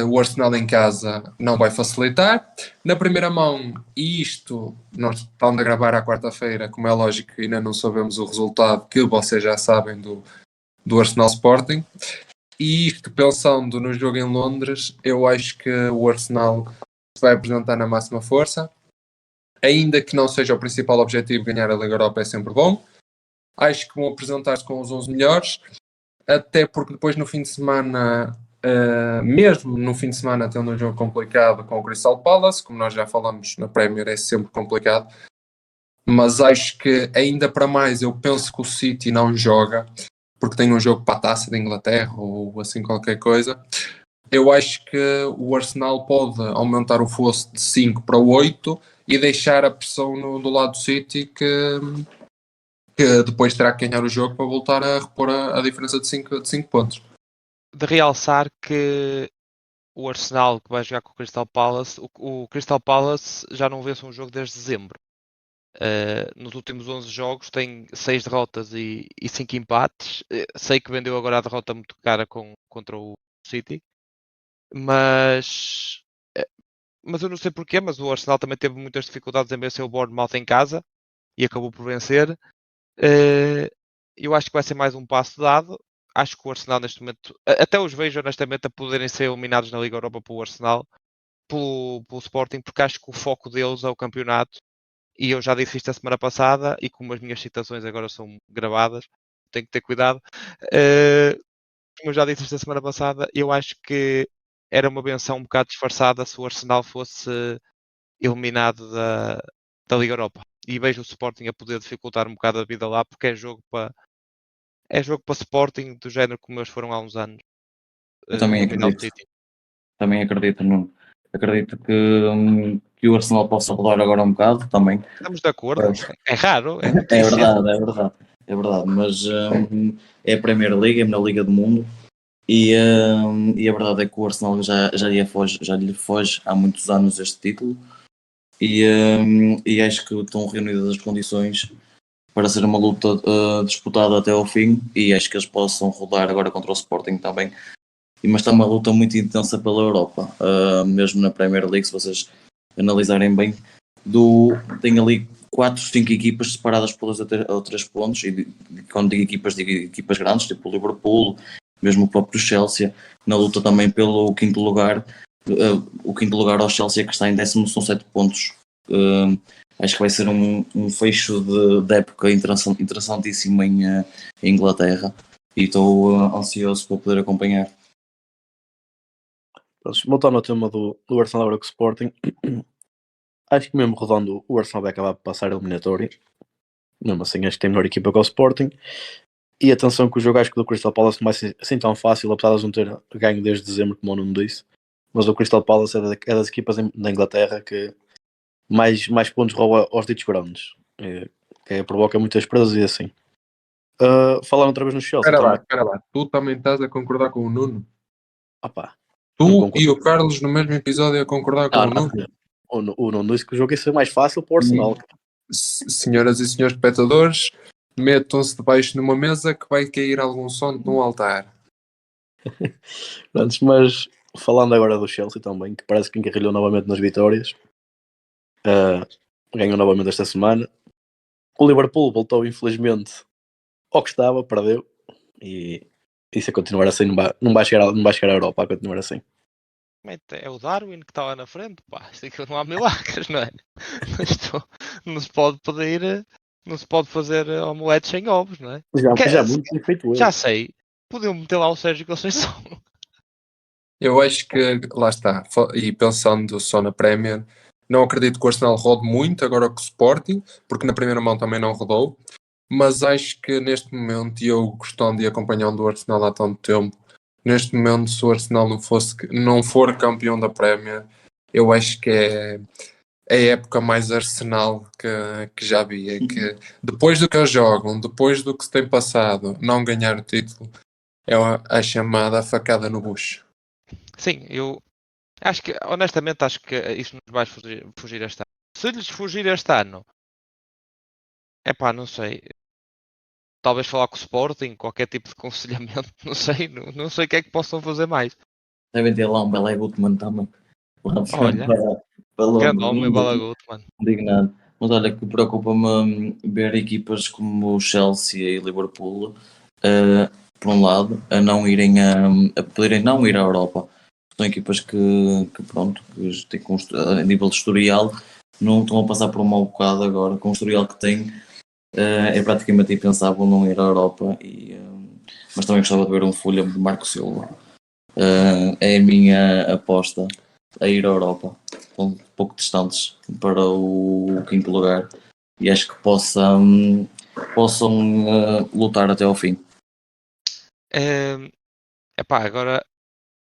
o Arsenal em casa não vai facilitar. Na primeira mão, e isto nós estamos a gravar à quarta-feira, como é lógico, ainda não sabemos o resultado, que vocês já sabem do Arsenal Sporting. E isto, pensando no jogo em Londres, eu acho que o Arsenal se vai apresentar na máxima força. Ainda que não seja o principal objetivo, ganhar a Liga Europa é sempre bom. Acho que vão apresentar-se com os 11 melhores, até porque depois no fim de semana, mesmo no fim de semana, tendo um jogo complicado com o Crystal Palace, como nós já falamos na Premier, é sempre complicado. Mas acho que ainda para mais, eu penso que o City não joga, porque tem um jogo para a Taça da Inglaterra ou assim qualquer coisa. Eu acho que o Arsenal pode aumentar o fosso de 5 para 8 e deixar a pressão do lado do City, que depois terá que ganhar o jogo para voltar a repor a diferença de 5 pontos. De realçar que o Arsenal que vai jogar com o Crystal Palace, o Crystal Palace já não vence um jogo desde dezembro. Nos últimos 11 jogos tem 6 derrotas e 5 empates. Sei que vendeu agora a derrota muito cara contra o City, mas eu não sei porquê, mas o Arsenal também teve muitas dificuldades em vencer o Bournemouth em casa e acabou por vencer. Eu acho que vai ser mais um passo dado. Acho que o Arsenal neste momento, até os vejo honestamente a poderem ser eliminados na Liga Europa pelo Arsenal, pelo Sporting, porque acho que o foco deles é o campeonato. E eu já disse isto a semana passada, e como as minhas citações agora são gravadas, tenho que ter cuidado. Como eu já disse esta semana passada, eu acho que era uma benção um bocado disfarçada se o Arsenal fosse eliminado da Liga Europa. E vejo o Sporting a poder dificultar um bocado a vida lá, porque é jogo para Sporting do género como eles foram há uns anos. Eu também eliminar o acredito. City. Também acredito, Nuno. Acredito que o Arsenal possa rodar agora um bocado também. Estamos de acordo. É raro, é É notícia. verdade, é verdade. É verdade, mas é a Primeira Liga, é a melhor liga do mundo. E a verdade é que o Arsenal já lhe foge há muitos anos este título. E acho que estão reunidas as condições para ser uma luta disputada até ao fim. E acho que eles possam rodar agora contra o Sporting também. Mas está uma luta muito intensa pela Europa, mesmo na Premier League, se vocês analisarem bem, tem ali 4, 5 equipas separadas por 2 ou 3 pontos, e quando digo equipas grandes, tipo o Liverpool, mesmo o próprio Chelsea, na luta também pelo quinto lugar. O quinto lugar ao Chelsea, que está em 10º, são 7 pontos. Acho que vai ser um fecho de época interessantíssimo em Inglaterra, e estou ansioso para poder acompanhar. Voltando ao tema do Arsenal agora com o Sporting, acho que mesmo rodando o Arsenal vai acabar por passar a eliminatória. Mesmo assim, acho que tem melhor equipa que o Sporting. E atenção que o jogo acho que do Crystal Palace não vai ser assim tão fácil, apesar de eles não ter ganho desde dezembro, como o Nuno disse. Mas o Crystal Palace é das equipas da Inglaterra que mais pontos rouba aos ditos grandes. Que provoca muitas perdas e assim. Falaram outra vez no Chelsea também. Espera lá. Tu também estás a concordar com o Nuno? Opa, Tu e o Carlos no mesmo episódio a concordar com o Nuno? O Nuno disse que o jogo ia ser mais fácil para o Arsenal. Senhoras e senhores espectadores, metam-se debaixo de uma mesa que vai cair algum som de um altar. Mas falando agora do Chelsea também, que parece que encarrilhou novamente nas vitórias. Ganhou novamente esta semana. O Liverpool voltou infelizmente ao que estava, perdeu. E se continuar assim não vai chegar à Europa a continuar assim. É o Darwin que está lá na frente, pá. Isto aqui não há milagres, não é? Isto não se pode pedir, não se pode fazer omeletes sem ovos, não é? Já muito tem feito Já ele. sei, podiam meter lá o Sérgio Conceição. Eu acho que, lá está, e pensando só na Premier, não acredito que o Arsenal rode muito agora com o Sporting, porque na primeira mão também não rodou, mas acho que neste momento, e eu gostando de acompanhar o Arsenal há tanto tempo, neste momento, se o Arsenal não for campeão da Premier, eu acho que é a época mais Arsenal que já vi. É que depois do que eles jogam, depois do que se tem passado, não ganhar o título é a chamada facada no bucho. Sim, eu acho que, honestamente, acho que isto nos vai fugir este ano. Se lhes fugir este ano, é pá, não sei. Talvez falar com o Sporting, qualquer tipo de aconselhamento, não sei, não sei o que é que possam fazer mais. Devem ter lá um Belé Gutmann também. Lá Olha, para grande Londres. homem, Bala Gutmann. Indignado. Mas olha que preocupa-me ver equipas como o Chelsea e Liverpool, por um lado, a não irem a poderem não ir à Europa. São equipas que pronto, que têm, a nível de historial, não estão a passar por um mau bocado agora, com o historial que têm, é praticamente impensável não ir à Europa. Mas também gostava de ver um Fulham de Marco Silva. É a minha aposta a ir à Europa, um pouco distantes para o quinto lugar, e acho que possam lutar até ao fim. Epá, agora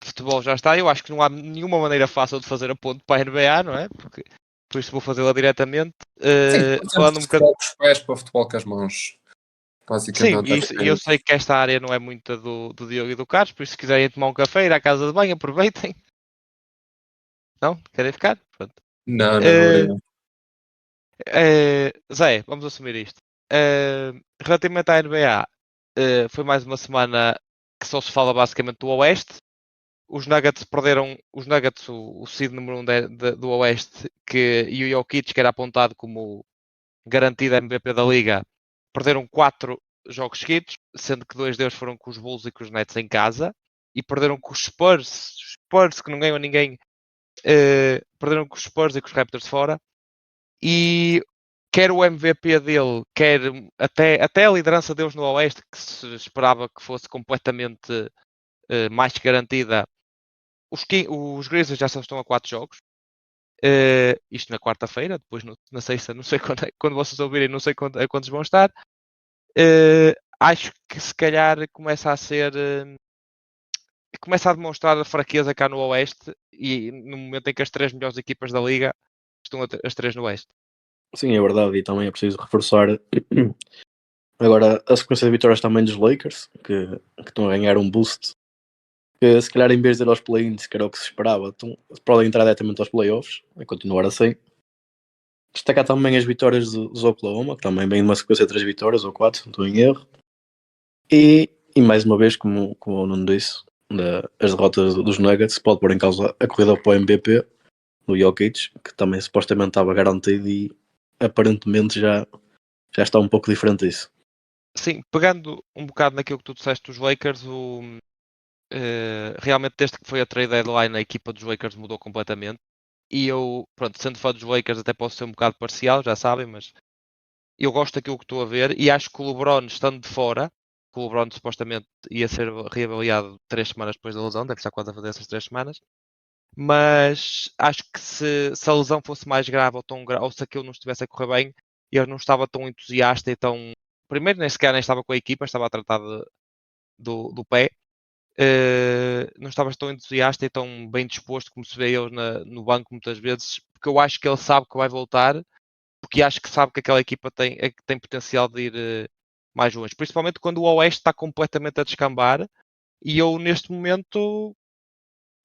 futebol já está. Eu acho que não há nenhuma maneira fácil de fazer a ponte para a NBA, não é? Porque por isso vou fazê-la diretamente. Sim, Falando um bocadinho. futebol com os pés para futebol com as mãos. Sim, Basicamente, acho que e é eu isso. sei que esta área não é muito do Diogo e do Carlos, por isso se quiserem tomar um café, ir à casa de banho, aproveitem. Não? Querem ficar? Pronto. Não, Eh, obrigado. Zé, vamos assumir isto. Relativamente à NBA, foi mais uma semana que só se fala basicamente do Oeste. Os Nuggets perderam, o seed número 1 do Oeste, e o Jokic, que era apontado como garantido MVP da Liga, perderam 4 jogos seguidos, sendo que 2 deles foram com os Bulls e com os Nets em casa, e perderam com os Spurs que não ganham a ninguém, perderam com os Spurs e com os Raptors fora, e quer o MVP dele, quer até a liderança deles no Oeste, que se esperava que fosse completamente mais garantida. Os Grizzlies já só estão a 4 jogos. Isto na quarta-feira, depois na sexta, não sei quando vocês ouvirem, não sei a quantos vão estar. Acho que se calhar começa a demonstrar a fraqueza cá no Oeste, e no momento em que as 3 melhores equipas da Liga estão as 3 no Oeste. Sim, é verdade, e também é preciso reforçar agora a sequência de vitórias também dos Lakers, que estão a ganhar um boost, que se calhar em vez de ir aos play-ins, que era o que se esperava, podem entrar diretamente aos playoffs, e continuar assim. Destacar também as vitórias dos Oklahoma, que também vem de uma sequência de 3 vitórias, ou 4, se não estou em erro. E mais uma vez, como o Nuno disse, as derrotas dos Nuggets pode pôr em causa a corrida para o MVP do Jokic, que também supostamente estava garantido, e aparentemente já está um pouco diferente disso. Sim, pegando um bocado naquilo que tu disseste dos Lakers, realmente desde que foi a trade deadline a equipa dos Lakers mudou completamente. E eu, pronto, sendo fã dos Lakers até posso ser um bocado parcial, já sabem, mas eu gosto daquilo que estou a ver, e acho que o LeBron, estando de fora, que o LeBron supostamente ia ser reavaliado 3 semanas depois da lesão, deve estar quase a fazer essas 3 semanas, mas acho que se a lesão fosse mais grave, ou se aquilo não estivesse a correr bem, eu não estava tão entusiasta e tão... Primeiro, nem sequer estava com a equipa, estava a tratar do pé. Não estavas tão entusiasta e tão bem disposto como se vê ele no banco muitas vezes, porque eu acho que ele sabe que vai voltar, porque acho que sabe que aquela equipa tem potencial de ir mais longe, principalmente quando o Oeste está completamente a descambar, e eu neste momento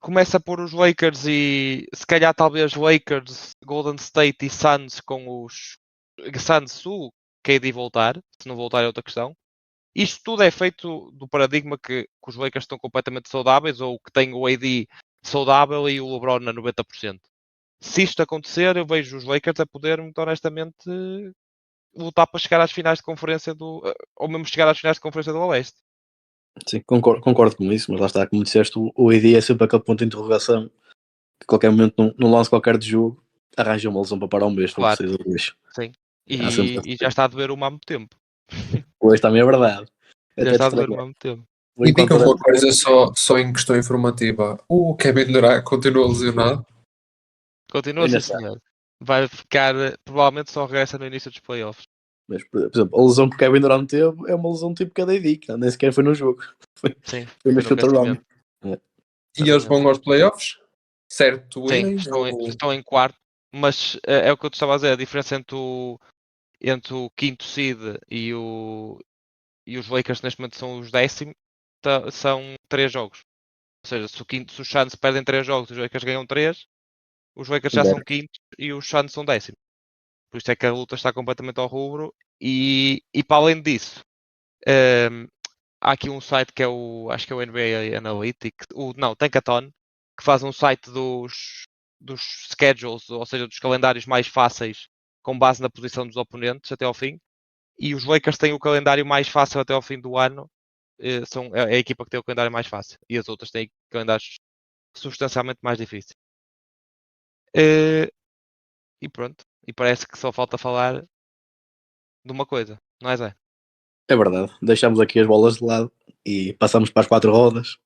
começo a pôr os Lakers, e se calhar talvez Lakers, Golden State e Suns, com os Suns, se o KD voltar, se não voltar é outra questão. Isto tudo é feito do paradigma que os Lakers estão completamente saudáveis, ou que têm o AD saudável e o LeBron a 90%. Se isto acontecer, eu vejo os Lakers a poder, muito honestamente, lutar para chegar às finais de conferência ou mesmo chegar às finais de conferência do Oeste. Sim, concordo com isso, mas lá está, como disseste, o AD é sempre aquele ponto de interrogação que a qualquer momento, num lance qualquer de jogo, arranja uma lesão para parar um mês, Claro. precisa de dois. Sim. Há sempre E já está a doer uma há muito tempo. Hoje também é verdade. Já Até está a te doer estragar. uma há muito tempo. E diga uma coisa só em questão informativa. O Kevin Durant continua lesionado? Continua Ainda sim, está. senhor. Vai ficar, provavelmente só regressa no início dos playoffs. Mas, por exemplo, a lesão que o Kevin Durant teve é uma lesão tipo KD, que nem sequer foi no jogo. Sim, Foi no no shoot around. aquecimento. E eles vão aos playoffs? Certo Sim, irem? estão em quarto, mas é o que eu te estava a dizer, a diferença entre o quinto seed e os Lakers neste momento são os 10º, são 3 jogos. Ou seja, se os Suns perdem 3 jogos e os Lakers ganham 3, os Lakers já são quintos e os Suns são 10º. Por isso é que a luta está completamente ao rubro. E para além disso, há aqui um site que é acho que é o NBA Analytics, não, Tankathon, que faz um site dos schedules, ou seja, dos calendários mais fáceis com base na posição dos oponentes até ao fim. E os Lakers têm o calendário mais fácil até ao fim do ano. É a equipa que tem o calendário mais fácil. E as outras têm calendários substancialmente mais difíceis. E pronto. E parece que só falta falar de uma coisa, não é, Zé? É verdade. Deixamos aqui as bolas de lado e passamos para as 4 rodas.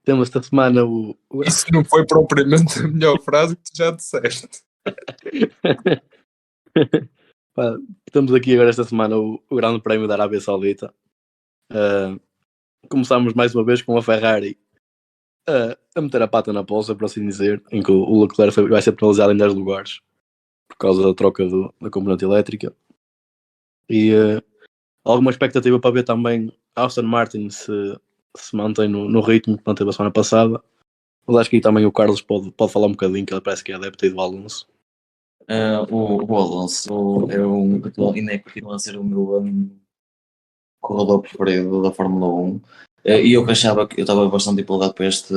Temos esta semana o Isso não foi propriamente a melhor frase que tu já disseste. Pá, temos aqui agora esta semana o Grande Prémio da Arábia Saudita. Começamos mais uma vez com a Ferrari a meter a pata na poça, por assim dizer, em que o Leclerc vai ser penalizado em 10 lugares por causa da troca da componente elétrica. E alguma expectativa para ver também Aston Martin se mantém no ritmo que manteve a semana passada. Mas acho que aí também o Carlos pode falar um bocadinho, que ele parece que é adepto aí do Alonso. O Alonso ainda continua a ser o meu corredor preferido da Fórmula 1. E eu achava que eu estava bastante empolgado para este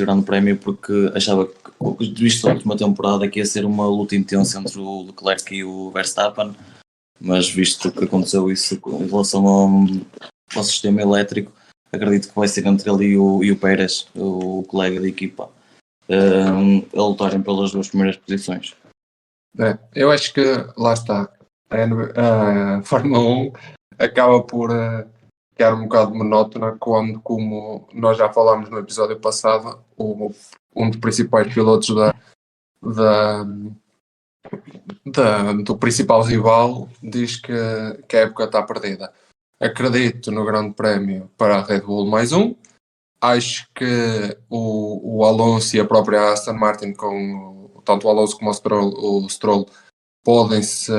grande prémio, porque achava que, visto a última temporada, que ia ser uma luta intensa entre o Leclerc e o Verstappen, mas visto que aconteceu isso em relação ao sistema elétrico, acredito que vai ser entre ele e o Pérez, o colega de equipa, a lutarem pelas duas primeiras posições. Eu acho que, lá está, a Fórmula 1 acaba por ficar um bocado monótona quando, como nós já falámos no episódio passado, um dos principais pilotos do principal rival diz que a época está perdida. Acredito no Grande Prémio para a Red Bull mais um. Acho que o Alonso e a própria Aston Martin, com tanto o Alonso como o Stroll podem se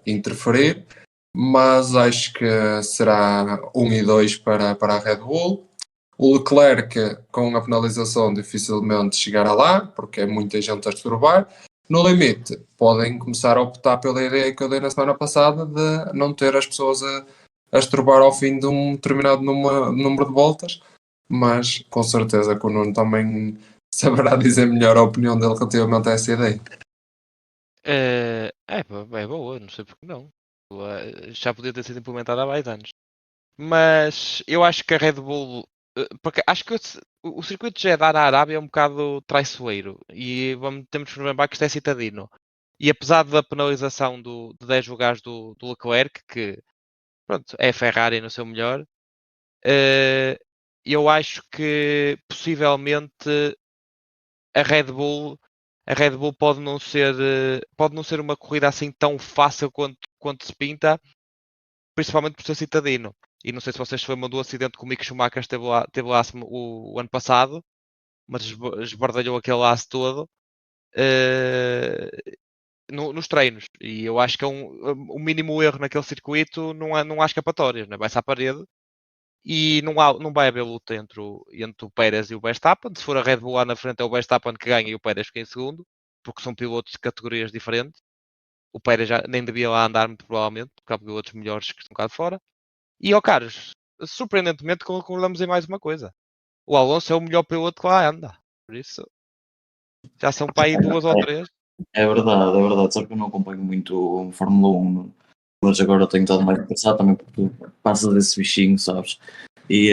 interferir, mas acho que será 1 e 2 para a Red Bull. O Leclerc, com a penalização, dificilmente chegará lá, porque é muita gente a disturbar. No limite, podem começar a optar pela ideia que eu dei na semana passada de não ter as pessoas a disturbar ao fim de um determinado número de voltas, mas com certeza que o Nuno também saberá dizer melhor a opinião dele relativamente a essa ideia. É boa, não sei porque não. Já podia ter sido implementada há mais anos. Mas eu acho que a Red Bull. Porque acho que o circuito de Jeddah na Arábia é um bocado traiçoeiro. E temos que lembrar que isto é citadino. E apesar da penalização de 10 lugares do Leclerc, que pronto, é Ferrari no seu melhor, eu acho que possivelmente a Red Bull pode não ser uma corrida assim tão fácil quanto se pinta, principalmente por ser citadino. E não sei se vocês se lembram do acidente que o Mick Schumacher teve lá o ano passado, mas esbardalhou aquele aço todo nos treinos. E eu acho que o mínimo erro naquele circuito não há escapatórias, né? Vai-se à parede. E não vai haver luta entre o Pérez e o Verstappen. Se for a Red Bull lá na frente, é o Verstappen que ganha e o Pérez fica em segundo, porque são pilotos de categorias diferentes. O Pérez já nem devia lá andar, muito provavelmente, porque há pilotos melhores que estão cá de fora. E, Carlos, surpreendentemente, concordamos em mais uma coisa: o Alonso é o melhor piloto que lá anda. Por isso, já são para aí 2 ou 3. É verdade. Só que eu não acompanho muito Fórmula 1, mas agora tenho estado mais a pensar também, porque passa desse bichinho, sabes? E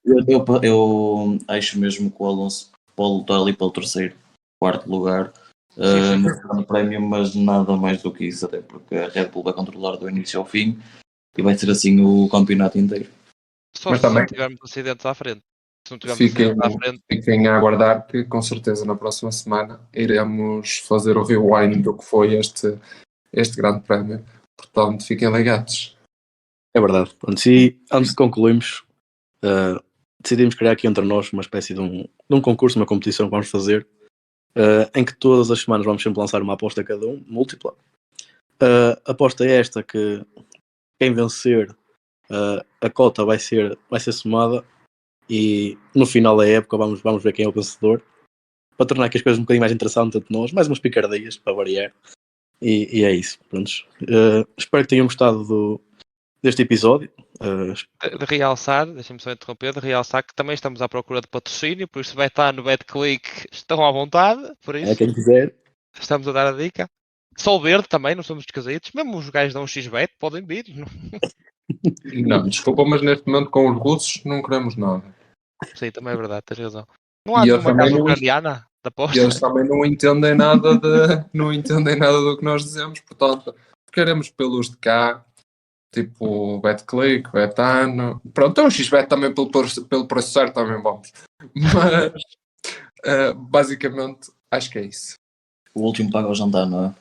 Eu acho mesmo que o Alonso pode lutar ali pelo terceiro, quarto lugar no Grande Prémio, mas nada mais do que isso, até porque a Red Bull vai controlar do início ao fim e vai ser assim o campeonato inteiro. Só Mas se também não tivermos acidentes à frente. Se não tivermos fiquem, acidentes à frente, fiquem a aguardar que com certeza na próxima semana iremos fazer o rewind do que foi este Grande Prémio. Portanto, fiquem ligados. É verdade. Pronto, e antes de concluirmos, decidimos criar aqui entre nós uma espécie de um concurso, uma competição que vamos fazer, em que todas as semanas vamos sempre lançar uma aposta a cada um, múltipla. A aposta é esta, que quem vencer a cota vai ser somada e no final da época vamos ver quem é o vencedor, para tornar aqui as coisas um bocadinho mais interessantes entre nós, mais umas picardias para variar. E é isso. Prontos. Espero que tenham gostado deste episódio. de realçar, deixem-me só interromper, de realçar que também estamos à procura de patrocínio, por isso vai estar no BetClick, estão à vontade, por É isso quem quiser. estamos a dar a dica. Sol Verde também, não somos descasitos, mesmo os gajos dão um XBet, podem vir. Não, desculpa, mas neste momento com os russos não queremos nada. Sim, também é verdade, tens razão. Não há E eles nenhuma também casa não, ucraniana da eles aposta? também não entendem nada não entendem nada do que nós dizemos, portanto, queremos pelos de cá, tipo BetClick, Betano, pronto, o XBet também pelo preço certo também vamos. Mas basicamente acho que é isso. O último paga ao jantar, não é?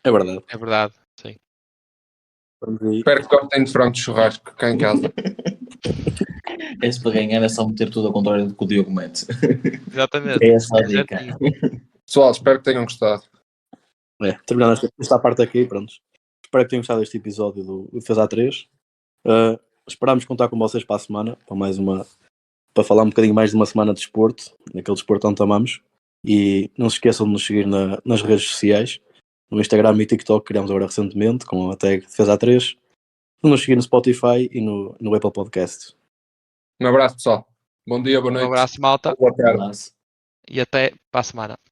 É verdade. É verdade, sim. Vamos aí. Espero que gostem de frango de churrasco cá em casa. Esse para ganhar é só meter tudo ao contrário do que o Diogo mete. Exatamente. É essa a É dica. certinho. Pessoal, espero que tenham gostado. Terminando esta parte aqui, pronto. Espero que tenham gostado deste episódio do Defesa A3. Esperamos contar com vocês para a semana, para falar um bocadinho mais de uma semana de desporto, naquele desporto onde amamos. E não se esqueçam de nos seguir nas redes sociais, no Instagram e TikTok, criamos agora recentemente, com a tag Defesa A3. De nos seguir no Spotify e no Apple Podcast. Um abraço, pessoal. Bom dia, boa Um noite. abraço, malta, Boa tarde. Mas... e até para a semana.